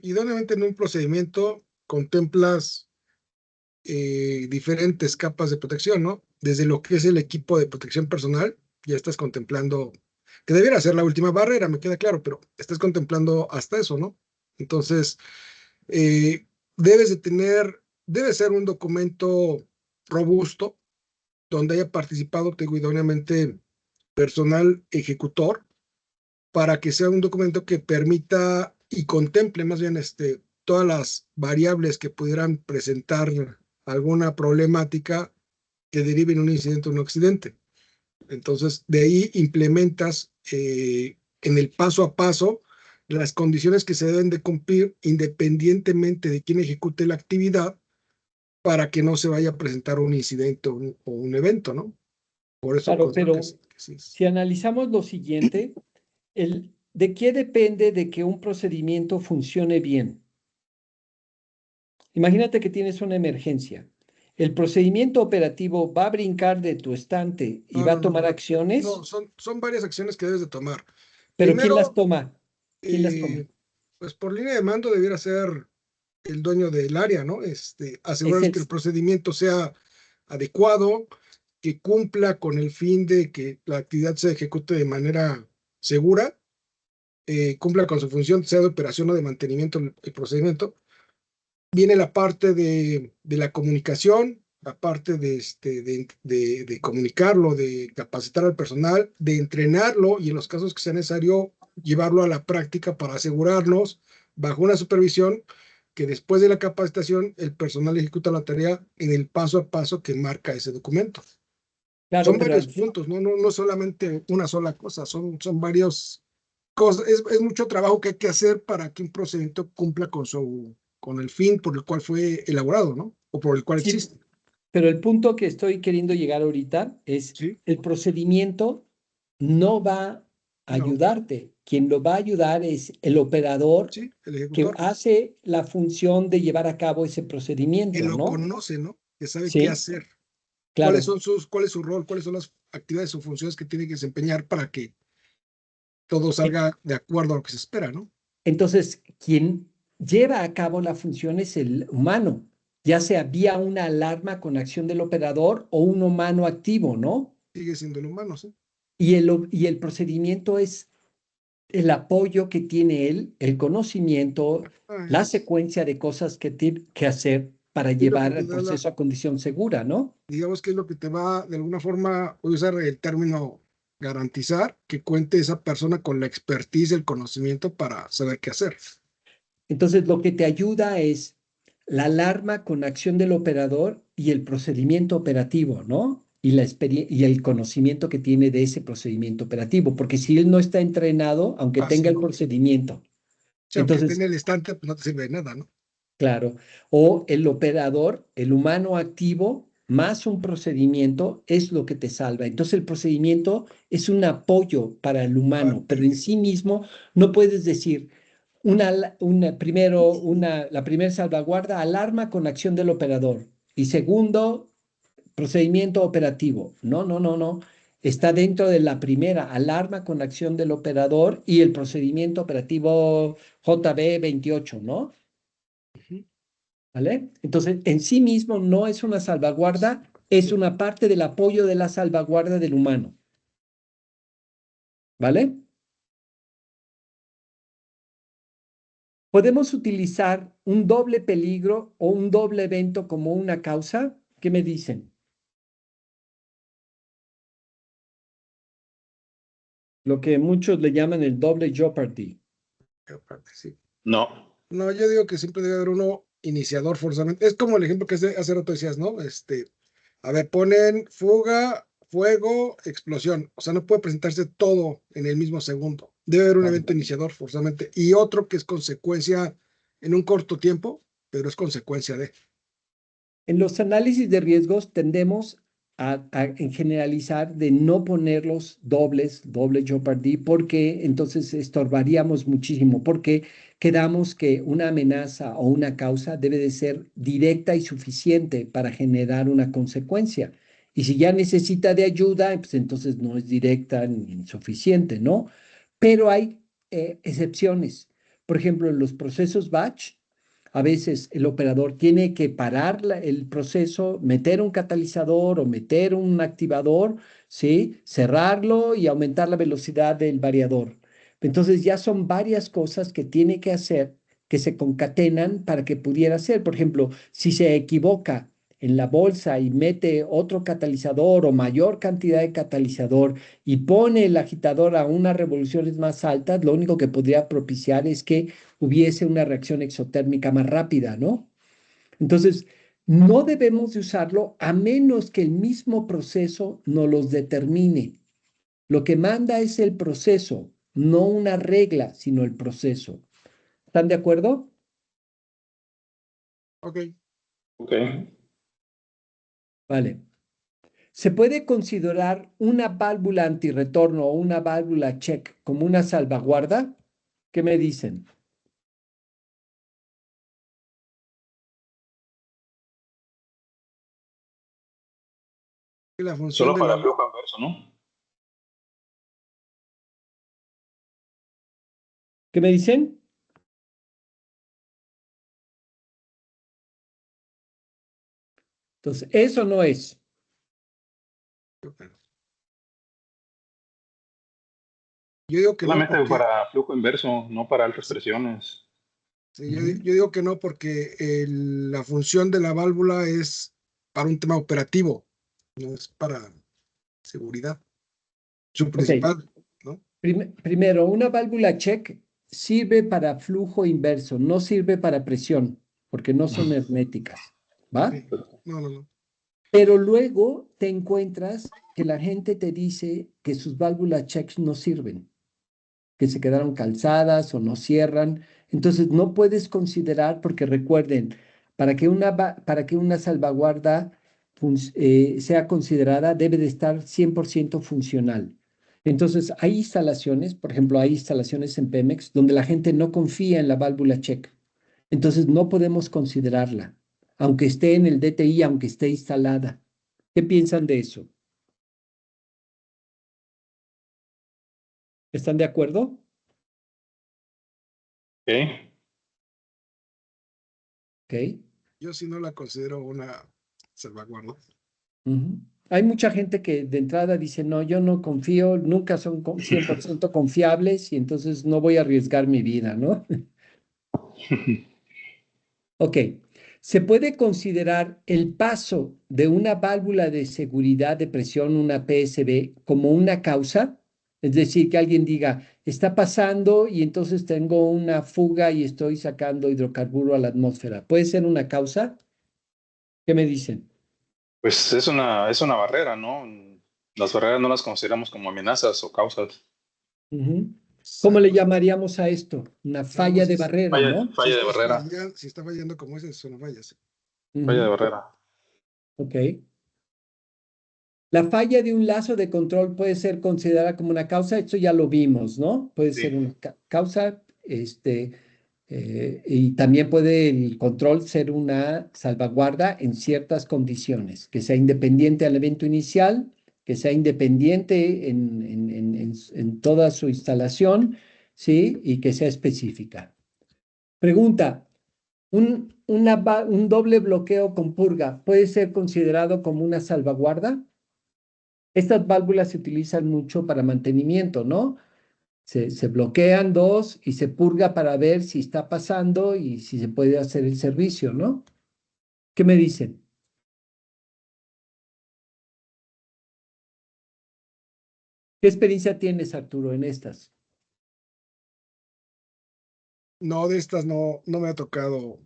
idóneamente en un procedimiento contemplas diferentes capas de protección, ¿no? Desde lo que es el equipo de protección personal, ya estás contemplando, que debiera ser la última barrera, me queda claro, pero estás contemplando hasta eso, ¿no? Entonces, eh, debe ser un documento robusto, donde haya participado, te digo, idóneamente personal ejecutor, para que sea un documento que permita y contemple más bien todas las variables que pudieran presentar alguna problemática que derive en un incidente o un accidente. Entonces, de ahí implementas en el paso a paso las condiciones que se deben de cumplir independientemente de quién ejecute la actividad para que no se vaya a presentar un incidente o un evento, ¿no? Por eso Claro, considero que pero sí. Que sí si analizamos lo siguiente, ¿de qué depende de que un procedimiento funcione bien? Imagínate que tienes una emergencia. ¿El procedimiento operativo va a brincar de tu estante y no, va no, a no, tomar no. No, acciones? son varias acciones que debes de tomar. Pero ¿quién las Primero, toma? ¿Quién las toma? eh, pues por línea de mando debiera ser el dueño del área, ¿no? Es Asegurarse el, que el procedimiento sea adecuado, que cumpla con el fin de que la actividad se ejecute de manera segura, cumpla con su función, sea de operación o de mantenimiento el procedimiento. Viene la parte de la comunicación, la parte de comunicarlo, de capacitar al personal, de entrenarlo y en los casos que sea necesario llevarlo a la práctica para asegurarnos, bajo una supervisión, que después de la capacitación el personal ejecuta la tarea en el paso a paso que marca ese documento. claro, Son pero varios puntos, no solamente una sola cosa, son varios cosas. Es mucho trabajo que hay que hacer para que un procedimiento cumpla con el fin por el cual fue elaborado, ¿no? O por el cual sí, existe. pero el punto que estoy queriendo llegar ahorita es ¿Sí? el procedimiento no va a No, ayudarte. Quien lo va a ayudar es el operador sí, el que ejecutor, hace la función de llevar a cabo ese que procedimiento, lo ¿no? conoce, ¿no? Que sabe qué Sí, hacer, claro. cuál es su rol, cuáles son las actividades o funciones que tiene que desempeñar para que todo E- salga de acuerdo a lo que se espera, ¿no? Entonces, quien lleva a cabo la función es el humano, ya sea vía una alarma con acción del operador o un humano activo, ¿no? Sigue siendo el humano, ¿sí? Y el procedimiento es el apoyo que tiene él, el conocimiento, Ah, la secuencia de cosas que tiene que hacer para es lo que llevar te el da proceso a condición segura, ¿no? digamos que es lo que te va, de alguna forma, voy a usar el término garantizar que cuente esa persona con la expertise, el conocimiento para saber qué hacer. Entonces, lo que te ayuda es la alarma con acción del operador y el procedimiento operativo, ¿no? Y el conocimiento que tiene de ese procedimiento operativo, porque si él no está entrenado, aunque tenga Así el no. procedimiento, Sí, aunque esté entonces, en el estante, pues no te sirve de nada, ¿no? claro, o el operador, el humano activo, más un procedimiento es lo que te salva. Entonces, el procedimiento es un apoyo para el humano, pero en sí mismo no puedes decir la primera salvaguarda, alarma con acción del operador. Y segundo, procedimiento operativo. No, no, no, no. Está dentro de la primera, alarma con acción del operador y el procedimiento operativo JB28, ¿no? Ujú. ¿Vale? Entonces, en sí mismo no es una salvaguarda Es una parte del apoyo de la salvaguarda del humano. ¿Vale? ¿Podemos utilizar un doble peligro o un doble evento como una causa? ¿Qué me dicen? Lo que muchos le llaman el doble jeopardy. Aparte, sí. No. No, yo digo que siempre debe haber uno iniciador forzosamente. Es como el ejemplo que hace rato decías, ¿no? A ver, ponen fuga, fuego, explosión. O sea, no puede presentarse todo en el mismo segundo. Debe haber un Claro. evento iniciador forzosamente y otro que es consecuencia en un corto tiempo, pero es consecuencia de. En los análisis de riesgos tendemos en generalizar de no ponerlos doble jeopardy, porque entonces estorbaríamos muchísimo, porque quedamos que una amenaza o una causa debe de ser directa y suficiente para generar una consecuencia. Y si ya necesita de ayuda, pues entonces no es directa ni suficiente, ¿no? Pero hay excepciones. Por ejemplo, en los procesos batch, a veces el operador tiene que parar el proceso, meter un catalizador o meter un activador, ¿sí? Cerrarlo y aumentar la velocidad del variador. Entonces ya son varias cosas que tiene que hacer que se concatenan para que pudiera ser. Por ejemplo, si se equivoca en la bolsa y mete otro catalizador o mayor cantidad de catalizador y pone el agitador a unas revoluciones más altas, lo único que podría propiciar es que hubiese una reacción exotérmica más rápida, ¿no? Entonces, no debemos de usarlo a menos que el mismo proceso nos los determine. Lo que manda es el proceso, no una regla, sino el proceso. ¿Están de acuerdo? Ok. Ok. Vale. ¿Se puede considerar una válvula antirretorno o una válvula check como una salvaguarda? ¿Qué me dicen? Y la función Solo de para la. flujo inverso, ¿no? ¿Qué me dicen? Entonces, eso no es. Yo digo que no Solamente porque. para flujo inverso, no para altas presiones. Sí, yo digo que no porque la función de la válvula es para un tema operativo, no es para seguridad. Su Ok. principal, ¿no? Primero, una válvula check sirve para flujo inverso, no sirve para presión, porque no son herméticas, ¿va? Sí. No, no, no. Pero luego te encuentras que la gente te dice que sus válvulas checks no sirven, que se quedaron calzadas o no cierran. Entonces no puedes considerar, porque recuerden, para que una salvaguarda sea considerada, debe de estar 100% funcional. Entonces hay instalaciones, por ejemplo, hay instalaciones en Pemex donde la gente no confía en la válvula check. Entonces no podemos considerarla, aunque esté en el DTI, aunque esté instalada. ¿Qué piensan de eso? ¿Están de acuerdo? Ok. Ok. Yo sí no la considero una salvaguarda. Ujú. Hay mucha gente que de entrada dice, no, yo no confío, nunca son 100% confiables y entonces no voy a arriesgar mi vida, ¿no? Ok, ¿se puede considerar el paso de una válvula de seguridad de presión, una PSB, como una causa? Es decir, que alguien diga, está pasando y entonces tengo una fuga y estoy sacando hidrocarburo a la atmósfera. ¿Puede ser una causa? ¿Qué me dicen? Pues es una barrera, ¿no? Las barreras no las consideramos como amenazas o causas. Ujú. ¿Cómo le Exacto. llamaríamos a esto? Una No, falla de barrera, ¿no? Falla de barrera. si está fallando como es, eso no vaya. Sí. Falla de Ujú. barrera. Ok. La falla de un lazo de control puede ser considerada como una causa, esto ya lo vimos, ¿no? Puede ser Sí. una causa, y también puede el control ser una salvaguarda en ciertas condiciones, que sea independiente al evento inicial, que sea independiente en toda su instalación, ¿sí? Y que sea específica. Pregunta, un doble bloqueo con purga puede ser considerado como una salvaguarda. Estas válvulas se utilizan mucho para mantenimiento, ¿no? Se bloquean dos y se purga para ver si está pasando y si se puede hacer el servicio, ¿no? ¿Qué me dicen? ¿Qué experiencia tienes, Arturo, en estas? No, de estas no me ha tocado.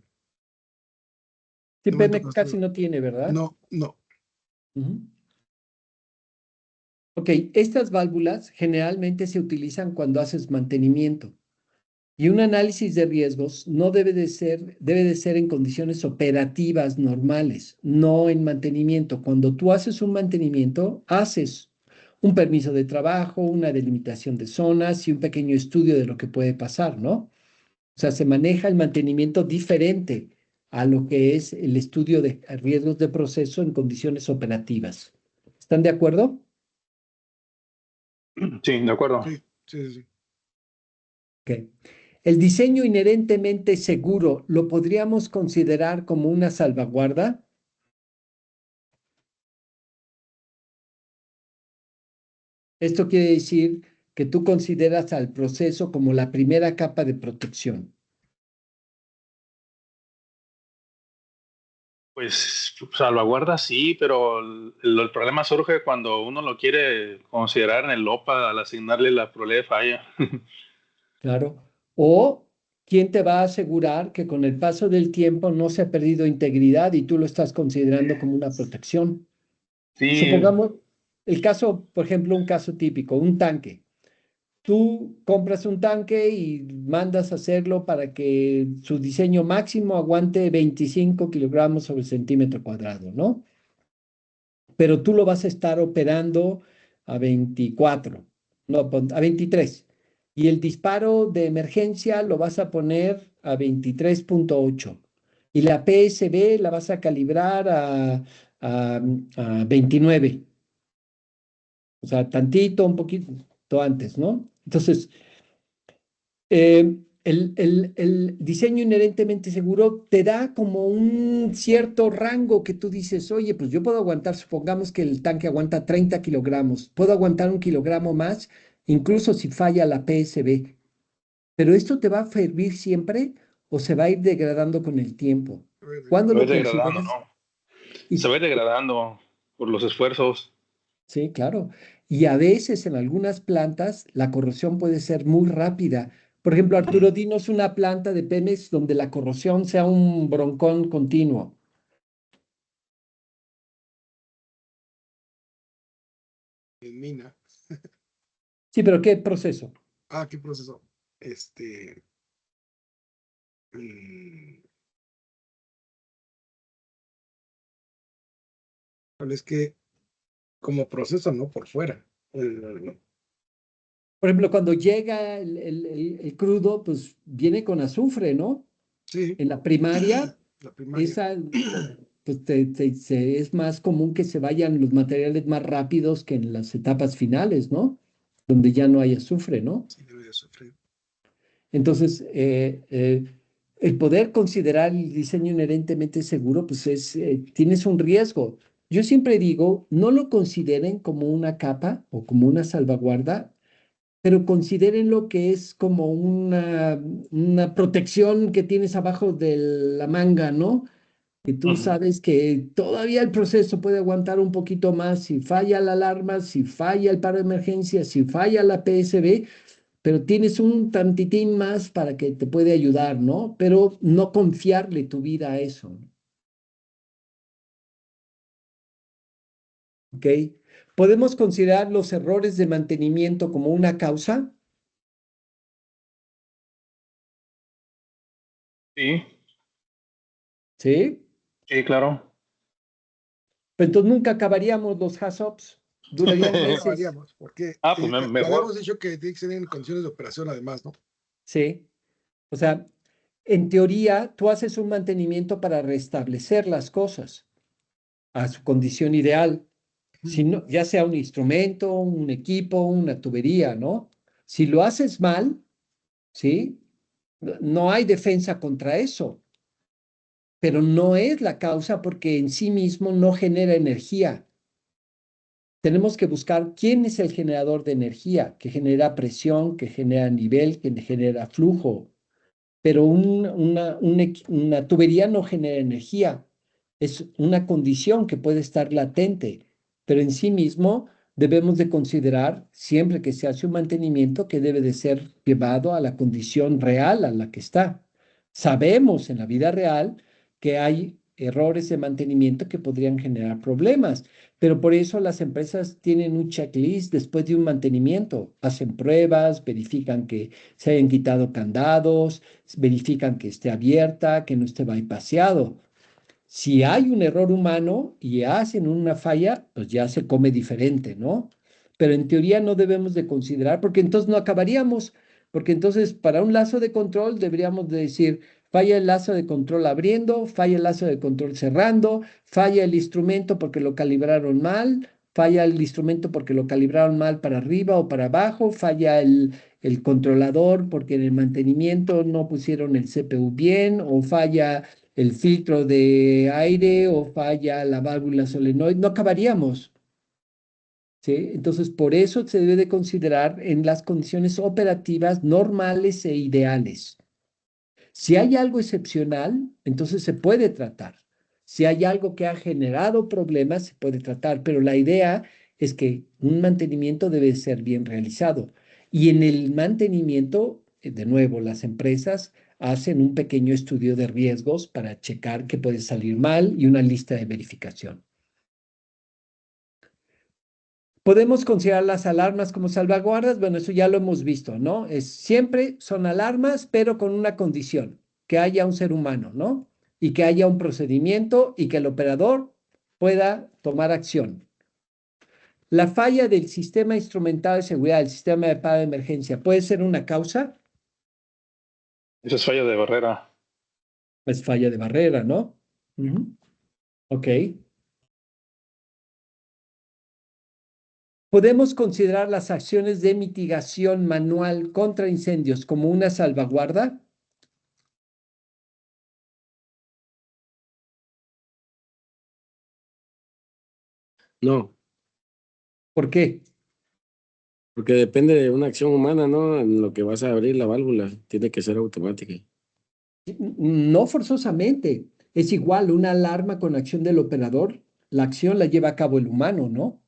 Sí, No me ha Pemex tocado casi no tiene, ¿verdad? No. Ujú. Ok, estas válvulas generalmente se utilizan cuando haces mantenimiento y un análisis de riesgos no debe de ser en condiciones operativas normales, no en mantenimiento. Cuando tú haces un mantenimiento, haces un permiso de trabajo, una delimitación de zonas y un pequeño estudio de lo que puede pasar, ¿no? O sea, se maneja el mantenimiento diferente a lo que es el estudio de riesgos de proceso en condiciones operativas. ¿Están de acuerdo? Sí, de acuerdo. Sí. Ok. El diseño inherentemente seguro, ¿lo podríamos considerar como una salvaguarda? Esto quiere decir que tú consideras al proceso como la primera capa de protección. Pues salvaguarda sí, pero el problema surge cuando uno lo quiere considerar en el OPA al asignarle la probabilidad de falla. Claro. O quién te va a asegurar que con el paso del tiempo no se ha perdido integridad y tú lo estás considerando como una protección. Sí, Supongamos el caso, por ejemplo, un caso típico, un tanque. Tú compras un tanque y mandas a hacerlo para que su diseño máximo aguante 25 kilogramos sobre centímetro cuadrado, ¿no? Pero tú lo vas a estar operando a 24, no, a 23. Y el disparo de emergencia lo vas a poner a 23.8. Y la PSB la vas a calibrar a 29. O sea, tantito, un poquito antes, ¿no? Entonces, el diseño inherentemente seguro te da como un cierto rango que tú dices, oye, pues yo puedo aguantar, supongamos que el tanque aguanta 30 kilogramos, puedo aguantar un kilogramo más, incluso si falla la PSB. Pero esto te va a servir siempre o se va a ir degradando con el tiempo. ¿Cuándo se va lo degradando, consideras? ¿no? Se Y, va degradando por los esfuerzos. sí, claro. Y a veces en algunas plantas la corrosión puede ser muy rápida. Por ejemplo, Arturo, dinos una planta de Pemex donde la corrosión sea un broncón continuo. En mina. Sí, pero ¿qué proceso? ¿Qué proceso? Este. mm, es que como proceso, no por fuera. El- Por ejemplo, cuando llega el crudo, pues viene con azufre, ¿no? sí, En la primaria, la primaria. esa, pues es más común que se vayan los materiales más rápidos que en las etapas finales, ¿no? Donde ya no hay azufre, ¿no? Sí, debe de sufrir. Entonces, el poder considerar el diseño inherentemente seguro, pues tienes un riesgo. Yo siempre digo, no lo consideren como una capa o como una salvaguarda, pero consideren lo que es como una protección que tienes abajo de la manga, ¿no? Que tú Ujú. sabes que todavía el proceso puede aguantar un poquito más si falla la alarma, si falla el paro de emergencia, si falla la PSB, pero tienes un tantitín más para que te puede ayudar, ¿no? Pero no confiarle tu vida a eso, ¿ok? ¿Podemos considerar los errores de mantenimiento como una causa? Sí, ¿Sí? sí, claro. Pero entonces nunca acabaríamos los HACCPs, durarían No meses, acabaríamos, porque Pues ya habíamos mejor. dicho que tiene que ser en condiciones de operación, además, ¿no? ¿sí? O sea, en teoría, tú haces un mantenimiento para restablecer las cosas a su condición ideal. Si no, ya sea un instrumento, un equipo, una tubería, ¿no? Si lo haces mal, ¿sí? No hay defensa contra eso. pero no es la causa porque en sí mismo no genera energía. Tenemos que buscar quién es el generador de energía, que genera presión, que genera nivel, que genera flujo. Pero una tubería no genera energía. Es una condición que puede estar latente, pero en sí mismo debemos de considerar, siempre que se hace un mantenimiento, que debe de ser llevado a la condición real a la que está. Sabemos en la vida real que hay errores de mantenimiento que podrían generar problemas, pero por eso las empresas tienen un checklist después de un mantenimiento. Hacen pruebas, verifican que se hayan quitado candados, verifican que esté abierta, que no esté bypaseado. Si hay un error humano y hacen una falla, pues ya se come diferente, ¿no? Pero en teoría no debemos de considerar, porque entonces no acabaríamos, porque entonces para un lazo de control deberíamos de decir, falla el lazo de control abriendo, falla el lazo de control cerrando, falla el instrumento porque lo calibraron mal, falla el instrumento porque lo calibraron mal para arriba o para abajo, falla el controlador porque en el mantenimiento no pusieron el CPU bien, o falla el filtro de aire o falla la válvula solenoide, no acabaríamos, ¿sí? Entonces, por eso se debe de considerar en las condiciones operativas normales e ideales. Si hay algo excepcional, entonces se puede tratar. Si hay algo que ha generado problemas, se puede tratar, pero la idea es que un mantenimiento debe ser bien realizado. Y en el mantenimiento, de nuevo, las empresas hacen un pequeño estudio de riesgos para checar qué puede salir mal y una lista de verificación. ¿Podemos considerar las alarmas como salvaguardas? Bueno, eso ya lo hemos visto, ¿no? Siempre son alarmas, pero con una condición, que haya un ser humano, ¿no? Y que haya un procedimiento y que el operador pueda tomar acción. La falla del sistema instrumental de seguridad, del sistema de pago de emergencia, ¿puede ser una causa? Eso es falla de barrera. Pues falla de barrera, ¿no? Ok. ¿Podemos considerar las acciones de mitigación manual contra incendios como una salvaguarda? No, ¿Por qué? porque depende de una acción humana, ¿no? En lo que vas a abrir la válvula, tiene que ser automática. No forzosamente. Es igual una alarma con acción del operador. La acción la lleva a cabo el humano, ¿no?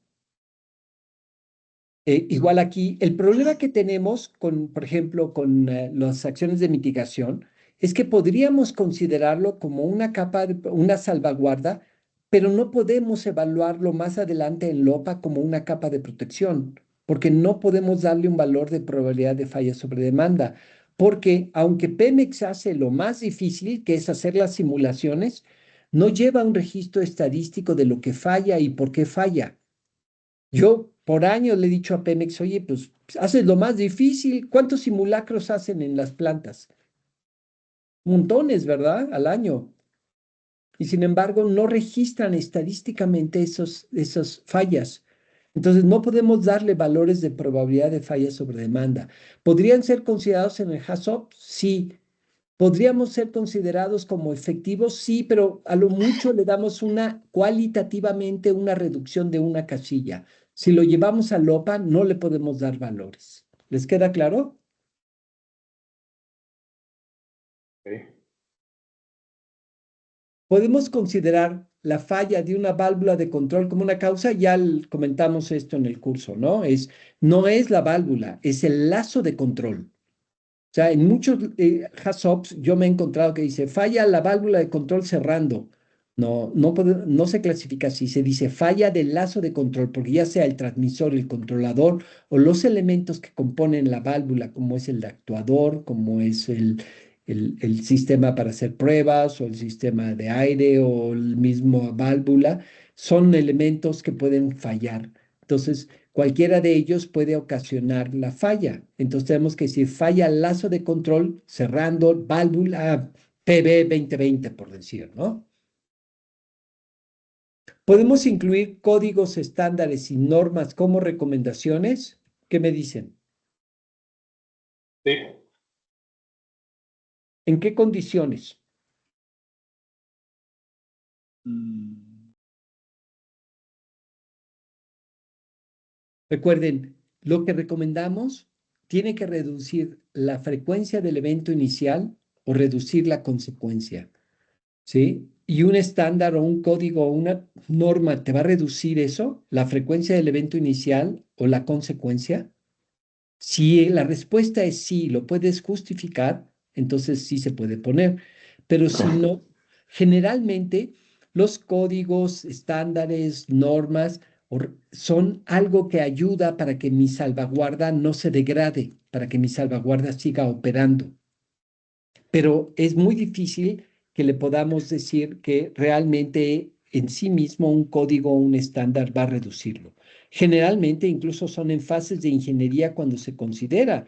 Igual aquí, el problema que tenemos con, por ejemplo, con las acciones de mitigación es que podríamos considerarlo como una capa, una salvaguarda, pero no podemos evaluarlo más adelante en LOPA como una capa de protección, porque no podemos darle un valor de probabilidad de falla sobre demanda, porque aunque Pemex hace lo más difícil, que es hacer las simulaciones, no lleva un registro estadístico de lo que falla y por qué falla. Yo por años le he dicho a Pemex, oye, pues haces lo más difícil. ¿Cuántos simulacros hacen en las plantas? Montones, ¿verdad? Al año. Y sin embargo, no registran estadísticamente esas fallas. Entonces, no podemos darle valores de probabilidad de falla sobre demanda. ¿Podrían ser considerados en el HACCP? Sí. ¿Podríamos ser considerados como efectivos? Sí, pero a lo mucho le damos cualitativamente una reducción de una casilla. Si lo llevamos a LOPA, no le podemos dar valores. ¿Les queda claro? Okay. ¿Podemos considerar la falla de una válvula de control como una causa? Ya comentamos esto en el curso, ¿no? No es la válvula, es el lazo de control. O sea, en muchos HACCPs yo me he encontrado que dice falla la válvula de control cerrando. No, no se clasifica así, se dice falla del lazo de control, porque ya sea el transmisor, el controlador o los elementos que componen la válvula, como es el actuador, como es el sistema para hacer pruebas o el sistema de aire o el mismo válvula, son elementos que pueden fallar. Entonces, cualquiera de ellos puede ocasionar la falla. Entonces tenemos que decir falla el lazo de control cerrando válvula PB 2020, por decir, ¿no? ¿Podemos incluir códigos estándares y normas como recomendaciones? ¿Qué me dicen? Sí, ¿En qué condiciones? Recuerden, lo que recomendamos tiene que reducir la frecuencia del evento inicial o reducir la consecuencia, ¿sí? Y un estándar o un código o una norma te va a reducir eso, la frecuencia del evento inicial o la consecuencia. Si la respuesta es sí, lo puedes justificar, entonces sí se puede poner. Pero si no, generalmente los códigos, estándares, normas son algo que ayuda para que mi salvaguarda no se degrade, para que mi salvaguarda siga operando. Pero es muy difícil que le podamos decir que realmente en sí mismo un código o un estándar va a reducirlo. Generalmente incluso son en fases de ingeniería cuando se considera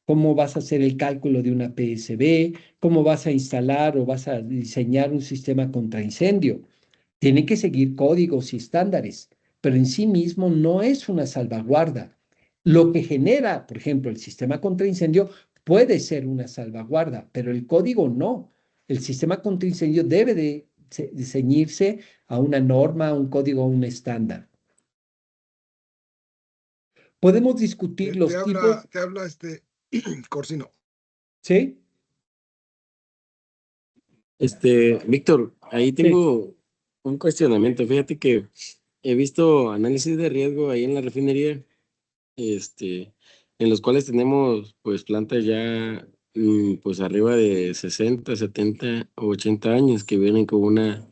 cómo vas a hacer el cálculo de una PSB, cómo vas a instalar o vas a diseñar un sistema contra incendio. Tiene que seguir códigos y estándares, pero en sí mismo no es una salvaguarda. Lo que genera, por ejemplo, el sistema contra incendio puede ser una salvaguarda, pero el código no. El sistema contra incendio debe de ceñirse a una norma, a un código, a un estándar. Podemos discutir los tipos, Te habla Corsino. ¿sí? Víctor, ahí Sí. tengo un cuestionamiento. Fíjate que he visto análisis de riesgo ahí en la refinería, en los cuales tenemos pues plantas ya pues arriba de 60, 70 o 80 años que vienen con una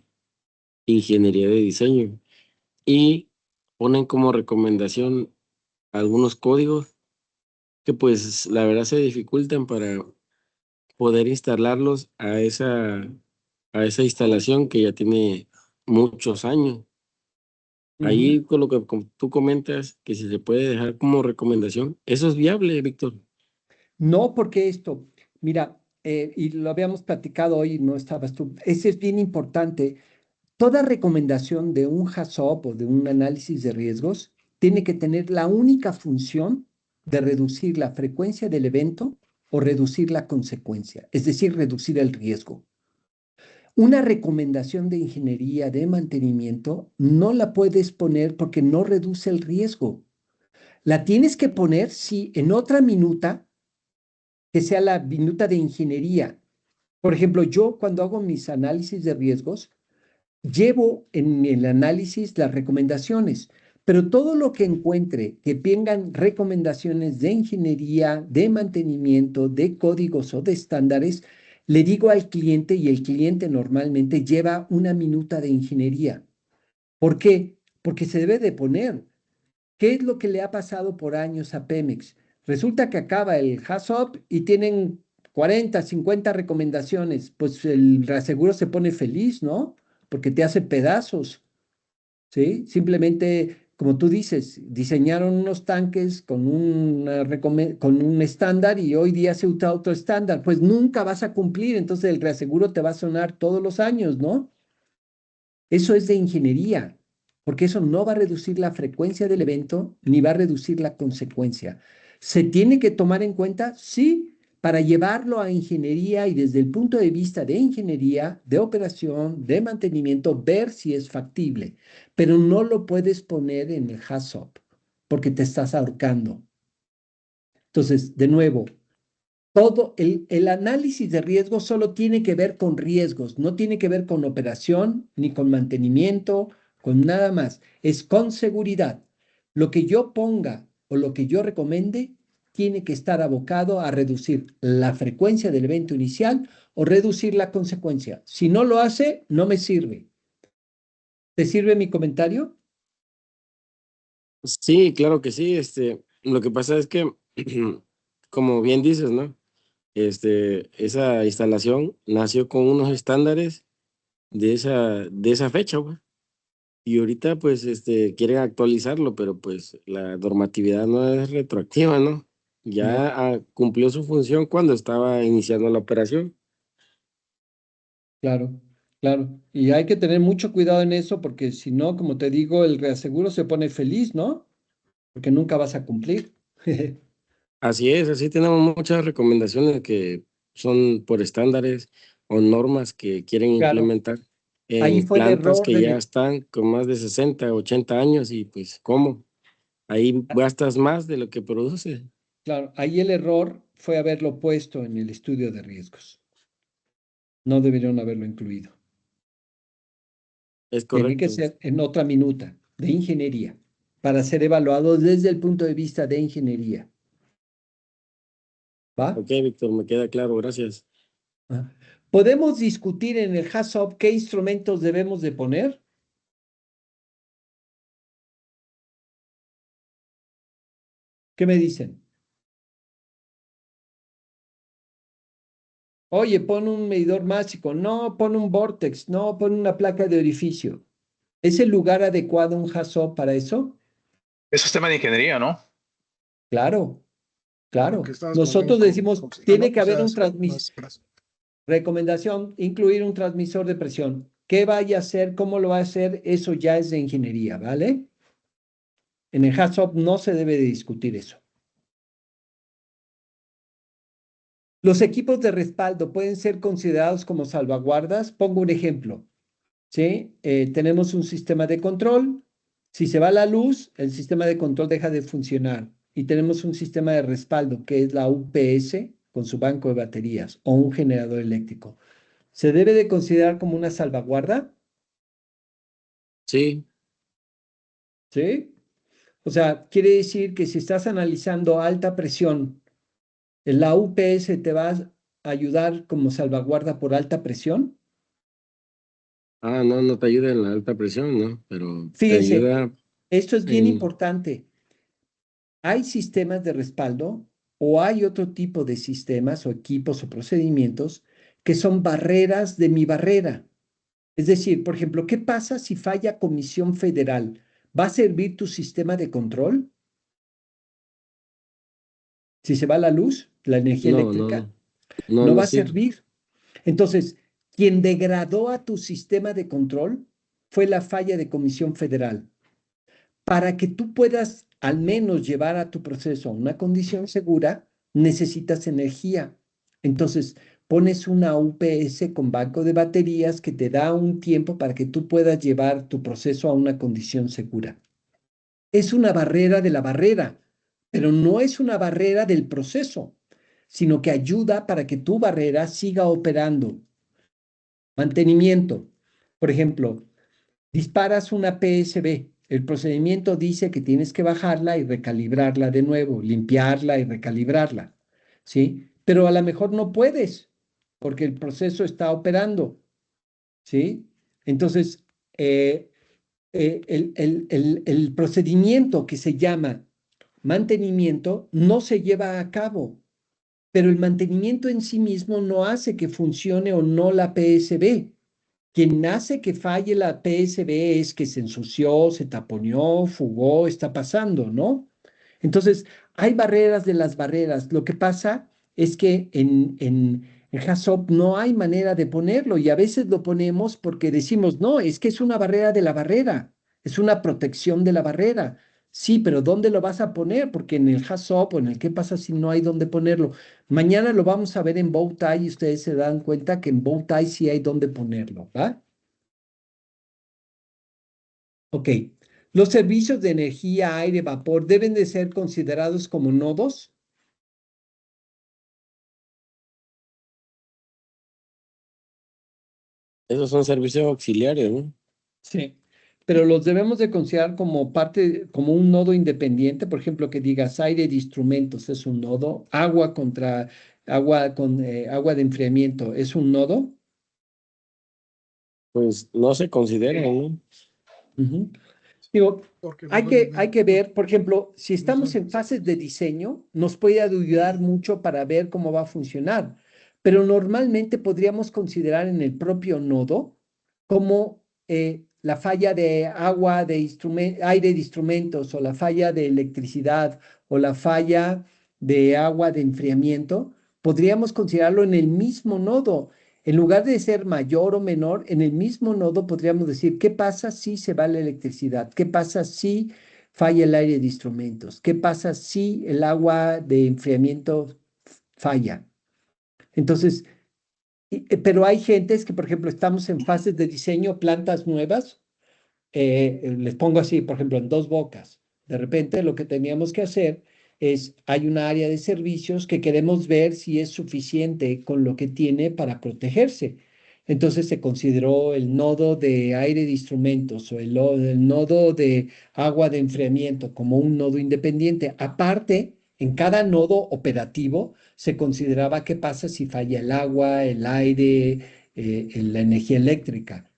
ingeniería de diseño y ponen como recomendación algunos códigos que pues la verdad se dificultan para poder instalarlos a esa instalación que ya tiene muchos años. Ahí Ujú. con lo que tú comentas, que si se puede dejar como recomendación, ¿eso es viable, Víctor? No, porque esto, mira, y lo habíamos platicado hoy, no estabas tú, ese es bien importante. Toda recomendación de un HACCP o de un análisis de riesgos tiene que tener la única función de reducir la frecuencia del evento o reducir la consecuencia, es decir, reducir el riesgo. Una recomendación de ingeniería de mantenimiento no la puedes poner porque no reduce el riesgo. La tienes que poner si en otra minuta, que sea la minuta de ingeniería. Por ejemplo, yo cuando hago mis análisis de riesgos, llevo en el análisis las recomendaciones, pero todo lo que encuentre que vengan recomendaciones de ingeniería, de mantenimiento, de códigos o de estándares, le digo al cliente y el cliente normalmente lleva una minuta de ingeniería. ¿Por qué? Porque se debe de poner. ¿Qué es lo que le ha pasado por años a Pemex? Resulta que acaba el HACCP y tienen 40, 50 recomendaciones. Pues el reaseguro se pone feliz, ¿no? Porque te hace pedazos, ¿sí? Simplemente, como tú dices, diseñaron unos tanques con un estándar y hoy día se usa otro estándar. Pues nunca vas a cumplir, entonces el reaseguro te va a sonar todos los años, ¿no? Eso es de ingeniería, porque eso no va a reducir la frecuencia del evento ni va a reducir la consecuencia. ¿Se tiene que tomar en cuenta? Sí, para llevarlo a ingeniería y desde el punto de vista de ingeniería, de operación, de mantenimiento, ver si es factible, pero no lo puedes poner en el HACCP porque te estás ahorcando. Entonces, de nuevo, todo el análisis de riesgos solo tiene que ver con riesgos, no tiene que ver con operación ni con mantenimiento, con nada más. Es con seguridad. Lo que yo ponga o lo que yo recomiende tiene que estar abocado a reducir la frecuencia del evento inicial o reducir la consecuencia. Si no lo hace, no me sirve. ¿Te sirve mi comentario? Sí, claro que sí. Lo que pasa es que, como bien dices, ¿no? Esa instalación nació con unos estándares de esa fecha, güey. Y ahorita, pues, quieren actualizarlo, pero pues la normatividad no es retroactiva, ¿no? No. Ya cumplió su función cuando estaba iniciando la operación. Claro, claro. Y hay que tener mucho cuidado en eso porque si no, como te digo, el reaseguro se pone feliz, ¿no? Porque nunca vas a cumplir. Así es, así tenemos muchas recomendaciones que son por estándares o normas que quieren Claro, implementar. Ahí en fue el plantas error que ya del... están con más de 60, 80 años y pues, ¿cómo? Ahí gastas más de lo que produce. Claro, ahí el error fue haberlo puesto en el estudio de riesgos. No deberían haberlo incluido. Es Tiene que correcto. ser en otra minuta de ingeniería para ser evaluado desde el punto de vista de ingeniería. ¿Va? Ok, Víctor, me queda claro, gracias. Ah. ¿Podemos discutir en el HACCP qué instrumentos debemos de poner? ¿Qué me dicen? Oye, pon un medidor másico. No, pon un vortex. No, pon una placa de orificio. ¿Es el lugar adecuado un HACCP para eso? Eso es tema de ingeniería, ¿no? Claro, Lo que claro. estabas Nosotros comentando decimos, con Silvia, tiene ¿no? que O haber sea, un es transmisor. Recomendación, incluir un transmisor de presión. ¿Qué vaya a hacer? ¿Cómo lo va a hacer? Eso ya es de ingeniería, ¿vale? En el HACCP no se debe de discutir eso. Los equipos de respaldo pueden ser considerados como salvaguardas. Pongo un ejemplo, ¿sí? Tenemos un sistema de control. Si se va la luz, el sistema de control deja de funcionar. Y tenemos un sistema de respaldo, que es la UPS, con su banco de baterías, o un generador eléctrico. ¿Se debe de considerar como una salvaguarda? Sí, ¿Sí? O sea, quiere decir que si estás analizando alta presión, ¿la UPS te va a ayudar como salvaguarda por alta presión? no, no te ayuda en la alta presión, ¿no? Pero te Fíjense, ayuda esto es bien en... importante. Hay sistemas de respaldo o hay otro tipo de sistemas o equipos o procedimientos que son barreras de mi barrera. Es decir, por ejemplo, ¿qué pasa si falla Comisión Federal? ¿Va a servir tu sistema de control? Si se va la luz, la energía No, eléctrica, no, no, no no va a sirve. servir. Entonces, quien degradó a tu sistema de control fue la falla de Comisión Federal. Para que tú puedas al menos llevar a tu proceso a una condición segura, necesitas energía. Entonces, pones una UPS con banco de baterías que te da un tiempo para que tú puedas llevar tu proceso a una condición segura. Es una barrera de la barrera, pero no es una barrera del proceso, sino que ayuda para que tu barrera siga operando. Mantenimiento. Por ejemplo, disparas una PSB. El procedimiento dice que tienes que bajarla y recalibrarla de nuevo, limpiarla y recalibrarla, ¿sí? Pero a lo mejor no puedes porque el proceso está operando, ¿sí? Entonces, el procedimiento que se llama mantenimiento no se lleva a cabo, pero el mantenimiento en sí mismo no hace que funcione o no la PSB. Quien hace que falle la PSB es que se ensució, se taponeó, fugó, está pasando, ¿no? Entonces, hay barreras de las barreras. Lo que pasa es que en HACCP no hay manera de ponerlo y a veces lo ponemos porque decimos, no, es que es una barrera de la barrera, es una protección de la barrera. Sí, pero ¿dónde lo vas a poner? Porque en el HACCP o en el qué pasa si no hay dónde ponerlo. Mañana lo vamos a ver en Bowtie y ustedes se dan cuenta que en Bowtie sí hay dónde ponerlo, ¿va? Ok. Los servicios de energía, aire, vapor deben de ser considerados como nodos. Esos son servicios auxiliares, ¿no? Sí. Pero los debemos de considerar como parte, como un nodo independiente. Por ejemplo, que digas aire de instrumentos es un nodo, agua contra agua con agua de enfriamiento es un nodo. Pues no se consideran, ¿no? Ujú. Digo, porque no hay deben que ver, por ejemplo, si no estamos son en fases de diseño, nos puede ayudar mucho para ver cómo va a funcionar, pero normalmente podríamos considerar en el propio nodo como la falla de agua de aire de instrumentos o la falla de electricidad o la falla de agua de enfriamiento, podríamos considerarlo en el mismo nodo. En lugar de ser mayor o menor, en el mismo nodo podríamos decir, ¿qué pasa si se va la electricidad? ¿Qué pasa si falla el aire de instrumentos? ¿Qué pasa si el agua de enfriamiento falla? Entonces, Pero hay gentes que, por ejemplo, estamos en fases de diseño, plantas nuevas, les pongo así, por ejemplo, en Dos Bocas. De repente lo que teníamos que hacer es, hay una área de servicios que queremos ver si es suficiente con lo que tiene para protegerse. Entonces se consideró el nodo de aire de instrumentos o el nodo de agua de enfriamiento como un nodo independiente. Aparte, en cada nodo operativo se consideraba qué pasa si falla el agua, el aire, la energía eléctrica.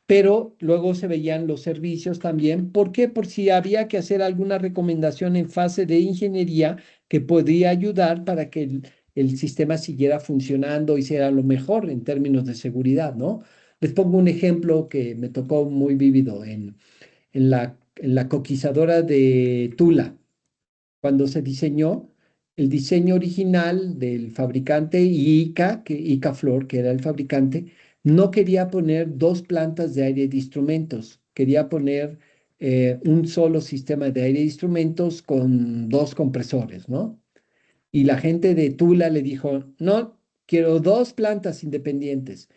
Pero luego se veían los servicios también. ¿Por qué? Por si había que hacer alguna recomendación en fase de ingeniería que podría ayudar para que el sistema siguiera funcionando y sea lo mejor en términos de seguridad, ¿no? Les pongo un ejemplo que me tocó muy vívido en la coquizadora de Tula cuando se diseñó, el diseño original del fabricante Ica Flor, que era el fabricante, no quería poner dos plantas de aire de instrumentos, quería poner un solo sistema de aire de instrumentos con dos compresores, ¿no? Y la gente de Tula le dijo, no, quiero dos plantas independientes.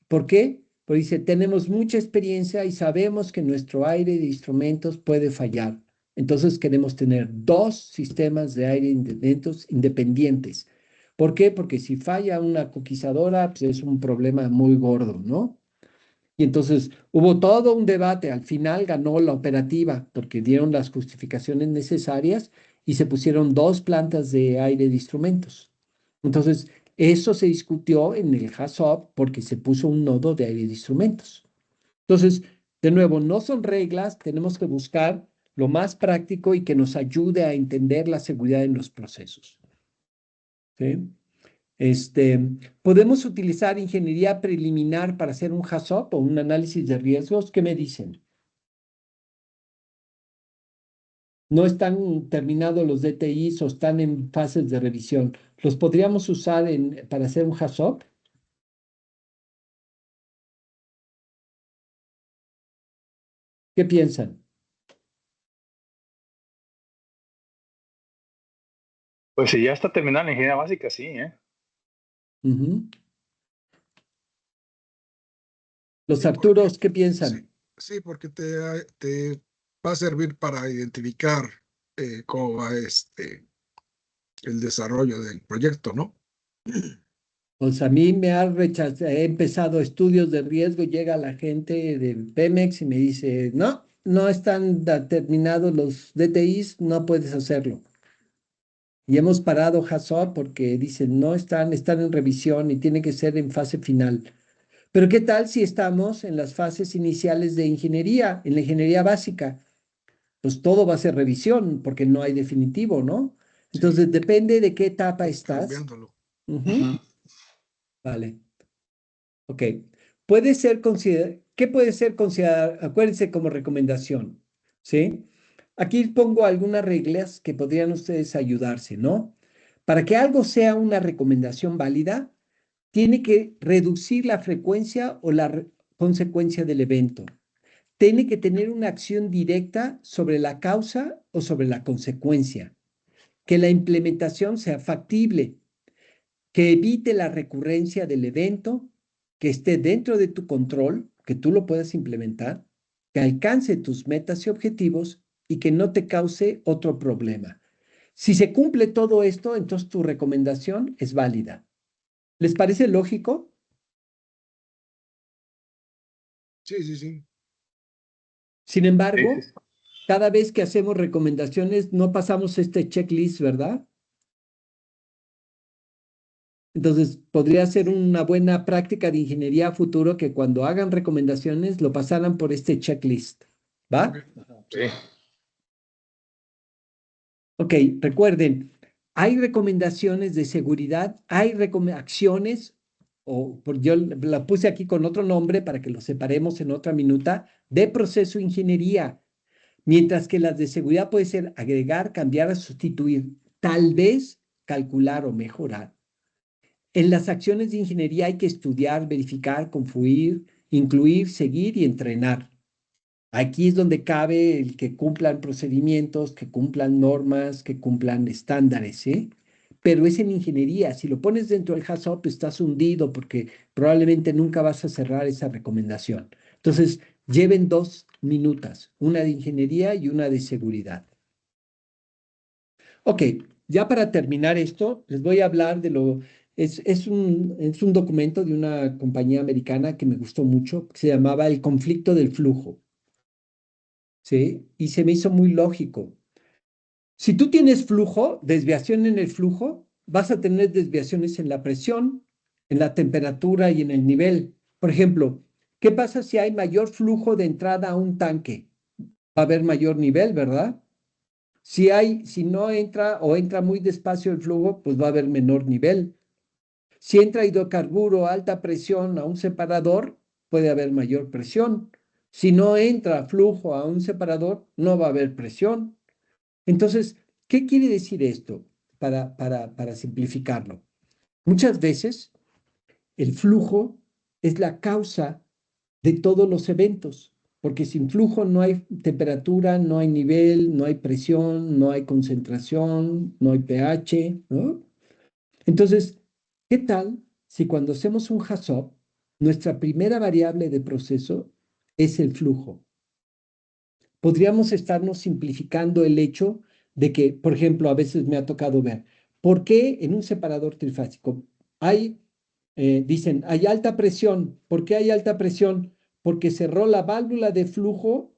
¿Por qué? Porque dice, tenemos mucha experiencia y sabemos que nuestro aire de instrumentos puede fallar. Entonces queremos tener dos sistemas de aire independientes. ¿Por qué? Porque si falla una coquizadora, pues es un problema muy gordo, ¿no? Y entonces hubo todo un debate. Al final ganó la operativa porque dieron las justificaciones necesarias y se pusieron dos plantas de aire de instrumentos. Entonces, eso se discutió en el HACCP porque se puso un nodo de aire de instrumentos. Entonces, de nuevo, no son reglas, tenemos que buscar lo más práctico y que nos ayude a entender la seguridad en los procesos. ¿Sí? ¿Podemos utilizar ingeniería preliminar para hacer un HACCP o un análisis de riesgos? ¿Qué me dicen? ¿No están terminados los DTIs o están en fases de revisión? ¿Los podríamos usar para hacer un HACCP? ¿Qué piensan? Pues si ya está terminada la ingeniería básica, sí, ¿eh? Ujú. Los Sí, porque, Arturos, ¿qué sí, piensan? sí, porque te va a servir para identificar cómo va el desarrollo del proyecto, ¿no? Pues a mí me ha rechazado, he empezado estudios de riesgo, llega la gente de Pemex y me dice, no, no están terminados los DTIs, no puedes hacerlo. Y hemos parado HACCP porque dicen, no están en revisión y tiene que ser en fase final. Pero ¿qué tal si estamos en las fases iniciales de ingeniería, en la ingeniería básica? Pues todo va a ser revisión porque no hay definitivo, ¿no? Sí, Entonces depende de qué etapa ir estás. cambiándolo. Ujú. Vale. Ok. ¿Qué puede ser considerado? Acuérdense como recomendación, ¿sí? Aquí pongo algunas reglas que podrían ustedes ayudarse, ¿no? Para que algo sea una recomendación válida, tiene que reducir la frecuencia o la consecuencia del evento. Tiene que tener una acción directa sobre la causa o sobre la consecuencia. Que la implementación sea factible, que evite la recurrencia del evento, que esté dentro de tu control, que tú lo puedas implementar, que alcance tus metas y objetivos y que no te cause otro problema. Si se cumple todo esto, entonces tu recomendación es válida. ¿Les parece lógico? Sí, sí, sí. Sin Sí, sí, embargo, sí. cada vez que hacemos recomendaciones no pasamos este checklist, ¿verdad? Entonces, podría ser una buena práctica de ingeniería a futuro que cuando hagan recomendaciones lo pasaran por este checklist. Ok, ¿Va? Sí. Ok, recuerden, hay recomendaciones de seguridad, hay acciones, yo la puse aquí con otro nombre para que lo separemos en otra minuta, de proceso ingeniería, mientras que las de seguridad puede ser agregar, cambiar, sustituir, tal vez calcular o mejorar. En las acciones de ingeniería hay que estudiar, verificar, confluir, incluir, seguir y entrenar. Aquí es donde cabe el que cumplan procedimientos, que cumplan normas, que cumplan estándares, ¿sí? pero es en ingeniería. Si lo pones dentro del HACCP, estás hundido porque probablemente nunca vas a cerrar esa recomendación. Entonces, lleven 2 minutas, una de ingeniería y una de seguridad. Ok, ya para terminar esto, les voy a hablar de lo... Es un documento de una compañía americana que me gustó mucho, que se llamaba El conflicto del flujo, ¿sí? Y se me hizo muy lógico. Si tú tienes flujo, desviación en el flujo, vas a tener desviaciones en la presión, en la temperatura y en el nivel. Por ejemplo, ¿qué pasa si hay mayor flujo de entrada a un tanque? Va a haber mayor nivel, ¿verdad? Si no entra o entra muy despacio el flujo, pues va a haber menor nivel. Si entra hidrocarburo a alta presión a un separador, puede haber mayor presión. Si no entra flujo a un separador, no va a haber presión. Entonces, ¿qué quiere decir esto? Para simplificarlo. Muchas veces el flujo es la causa de todos los eventos, porque sin flujo no hay temperatura, no hay nivel, no hay presión, no hay concentración, no hay pH, ¿no? Entonces, ¿qué tal si cuando hacemos un HACCP, nuestra primera variable de proceso es el flujo? Podríamos estarnos simplificando el hecho de que, por ejemplo, a veces me ha tocado ver, ¿por qué en un separador trifásico dicen, hay alta presión? ¿Por qué hay alta presión? Porque cerró la válvula de flujo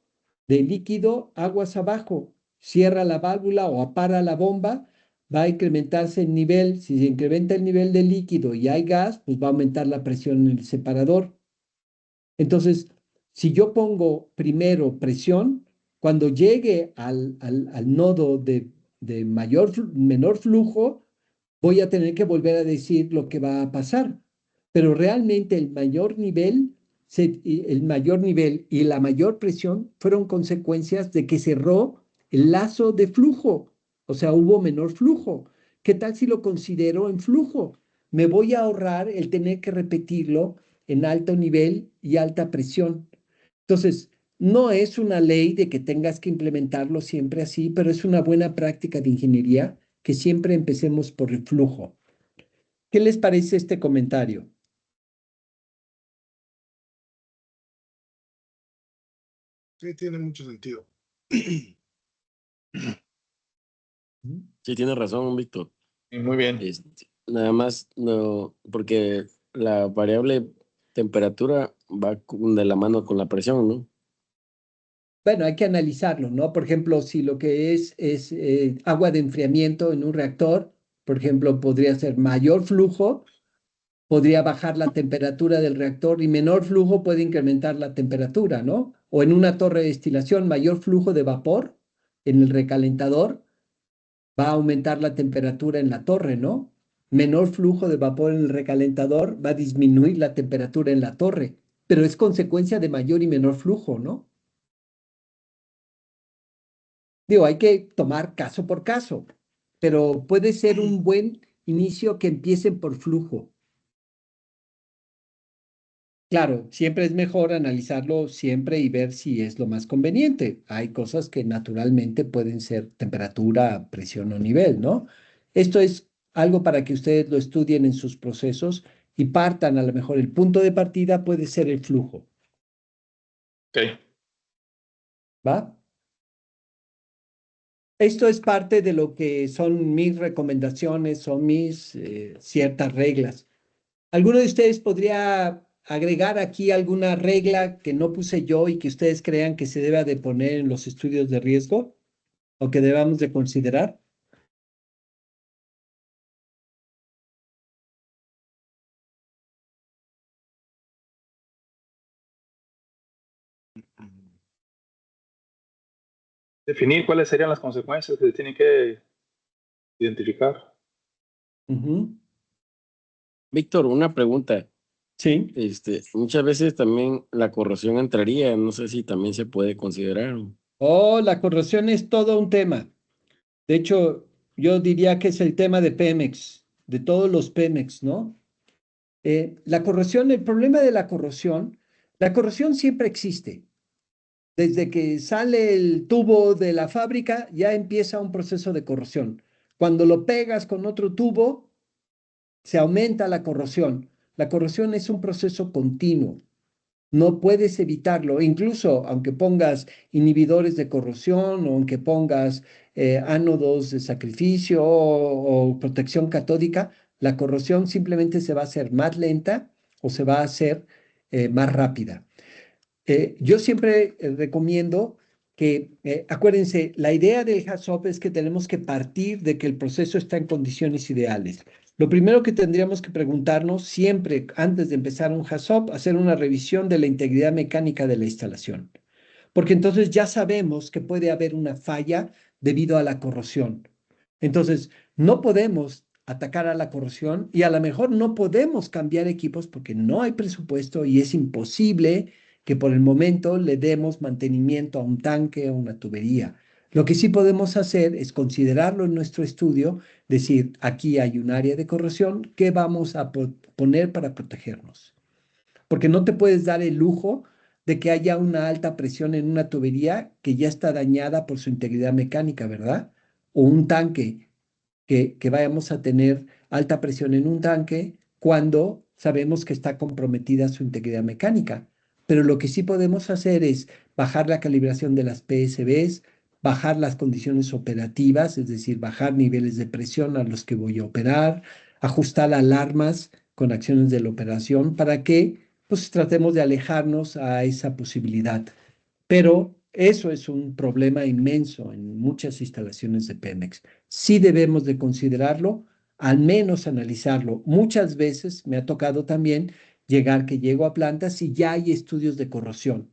de líquido aguas abajo, cierra la válvula o apara la bomba, va a incrementarse el nivel. Si se incrementa el nivel de líquido y hay gas, pues va a aumentar la presión en el separador. Entonces, si yo pongo primero presión, cuando llegue al nodo de menor flujo, voy a tener que volver a decir lo que va a pasar. Pero realmente el mayor nivel y la mayor presión fueron consecuencias de que cerró el lazo de flujo, o sea, hubo menor flujo. ¿Qué tal si lo considero en flujo? Me voy a ahorrar el tener que repetirlo en alto nivel y alta presión. Entonces, no es una ley de que tengas que implementarlo siempre así, pero es una buena práctica de ingeniería que siempre empecemos por el flujo. ¿Qué les parece este comentario? Sí, tiene mucho sentido. Sí, tienes razón, Víctor. Y muy bien. Nada más, no, porque la variable temperatura va de la mano con la presión, ¿no? Bueno, hay que analizarlo, ¿no? Por ejemplo, si lo que es agua de enfriamiento en un reactor, por ejemplo, podría ser mayor flujo, podría bajar la temperatura del reactor y menor flujo puede incrementar la temperatura, ¿no? O en una torre de destilación, mayor flujo de vapor en el recalentador va a aumentar la temperatura en la torre, ¿no? Menor flujo de vapor en el recalentador va a disminuir la temperatura en la torre, pero es consecuencia de mayor y menor flujo, ¿no? Digo, hay que tomar caso por caso, pero puede ser un buen inicio que empiecen por flujo. Claro, siempre es mejor analizarlo siempre y ver si es lo más conveniente. Hay cosas que naturalmente pueden ser temperatura, presión o nivel, ¿no? Esto es algo para que ustedes lo estudien en sus procesos y partan, a lo mejor el punto de partida puede ser el flujo, Ok. ¿va? Esto es parte de lo que son mis recomendaciones, son mis ciertas reglas. ¿Alguno de ustedes podría agregar aquí alguna regla que no puse yo y que ustedes crean que se deba de poner en los estudios de riesgo o que debamos de considerar? Definir cuáles serían las consecuencias que se tienen que identificar. Ujú. Víctor, una pregunta. Sí. Muchas veces también la corrosión entraría, no sé si también se puede considerar. Oh, la corrosión es todo un tema. De hecho, yo diría que es el tema de Pemex, de todos los Pemex, ¿no? La corrosión, el problema de la corrosión siempre existe. Desde que sale el tubo de la fábrica, ya empieza un proceso de corrosión. Cuando lo pegas con otro tubo, se aumenta la corrosión. La corrosión es un proceso continuo. No puedes evitarlo. Incluso aunque pongas inhibidores de corrosión o aunque pongas ánodos de sacrificio o protección catódica, la corrosión simplemente se va a hacer más lenta o se va a hacer más rápida. Yo siempre recomiendo que, acuérdense, la idea del HACCP es que tenemos que partir de que el proceso está en condiciones ideales. Lo primero que tendríamos que preguntarnos siempre, antes de empezar un HACCP, hacer una revisión de la integridad mecánica de la instalación. Porque entonces ya sabemos que puede haber una falla debido a la corrosión. Entonces, no podemos atacar a la corrosión y a lo mejor no podemos cambiar equipos porque no hay presupuesto y es imposible que por el momento le demos mantenimiento a un tanque o una tubería. Lo que sí podemos hacer es considerarlo en nuestro estudio, decir, aquí hay un área de corrosión, ¿qué vamos a poner para protegernos? Porque no te puedes dar el lujo de que haya una alta presión en una tubería que ya está dañada por su integridad mecánica, ¿verdad? O un tanque que vayamos a tener alta presión en un tanque cuando sabemos que está comprometida su integridad mecánica. Pero lo que sí podemos hacer es bajar la calibración de las PSBs, bajar las condiciones operativas, es decir, bajar niveles de presión a los que voy a operar, ajustar alarmas con acciones de la operación para que pues tratemos de alejarnos a esa posibilidad. Pero eso es un problema inmenso en muchas instalaciones de Pemex. Sí debemos de considerarlo, al menos analizarlo. Muchas veces me ha tocado también llego a plantas y ya hay estudios de corrosión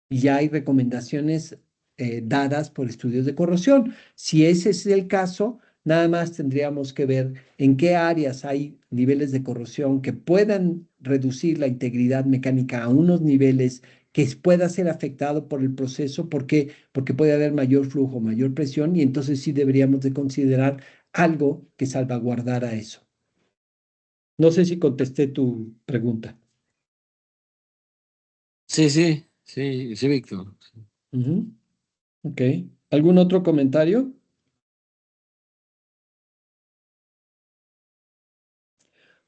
y ya hay recomendaciones dadas por estudios de corrosión. Si ese es el caso, nada más tendríamos que ver en qué áreas hay niveles de corrosión que puedan reducir la integridad mecánica a unos niveles que pueda ser afectado por el proceso, porque puede haber mayor flujo, mayor presión, y entonces sí deberíamos de considerar algo que salvaguardara eso. No sé si contesté tu pregunta. Sí, Víctor. Ujú. Ok. ¿Algún otro comentario?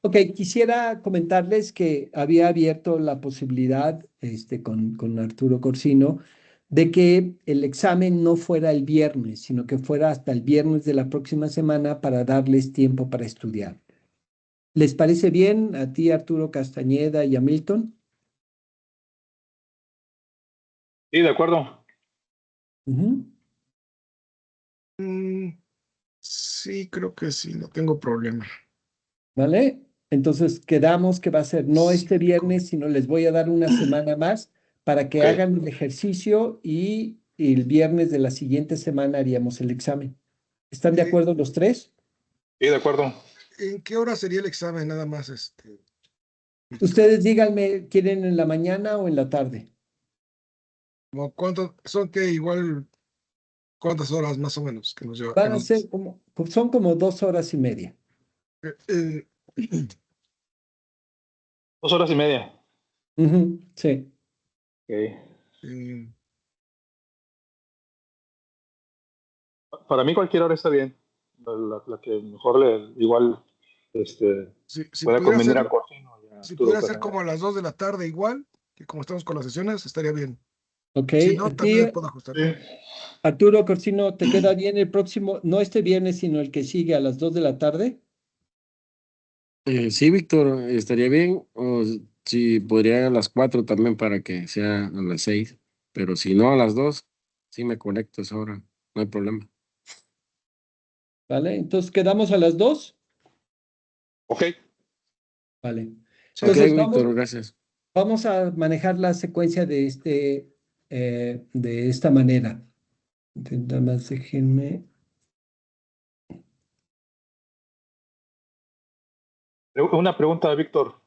Ok, quisiera comentarles que había abierto la posibilidad con Arturo Corsino de que el examen no fuera el viernes, sino que fuera hasta el viernes de la próxima semana para darles tiempo para estudiar. ¿Les parece bien a ti, Arturo Castañeda y a Milton? Sí, de acuerdo. Ujú. Sí, creo que sí, no tengo problema. ¿Vale? Entonces quedamos que va a ser no este viernes, sino les voy a dar una semana más para que Ok. hagan el ejercicio y el viernes de la siguiente semana haríamos el examen. ¿Están de Eh, acuerdo los tres? Sí, de acuerdo. ¿En qué hora sería el examen? Nada más, Víctor. Ustedes díganme, ¿quieren en la mañana o en la tarde? ¿Cómo cuánto son que igual cuántas horas más o menos que nos lleva? Van a ser son como 2 horas y media. Eh, eh, 2 horas y media. Ujú, sí, Ok. eh, Para mí cualquier hora está bien. La que mejor igual si pueda pudiera convenir ser, a Cortino y a si Arturo pudiera ser como Castañeda. a las 2 de la tarde igual, que como estamos con las sesiones, estaría bien. ok. Si no, A también ti, me puedo ajustar. Sí. Arturo Corsino, ¿te queda bien el próximo, no este viernes, sino el que sigue a las 2 de la tarde? Sí, Víctor, estaría bien. O si podría a las 4 también para que sea a las 6. Pero si no a las 2, sí me conecto a esa hora. No hay problema. ¿Vale? Entonces, ¿quedamos a las 2? Ok. Vale. Sí. Ok, Entonces, Víctor, gracias. vamos a manejar la secuencia de esta manera. Nada más déjenme. Una pregunta, Víctor.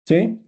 ¿Sí?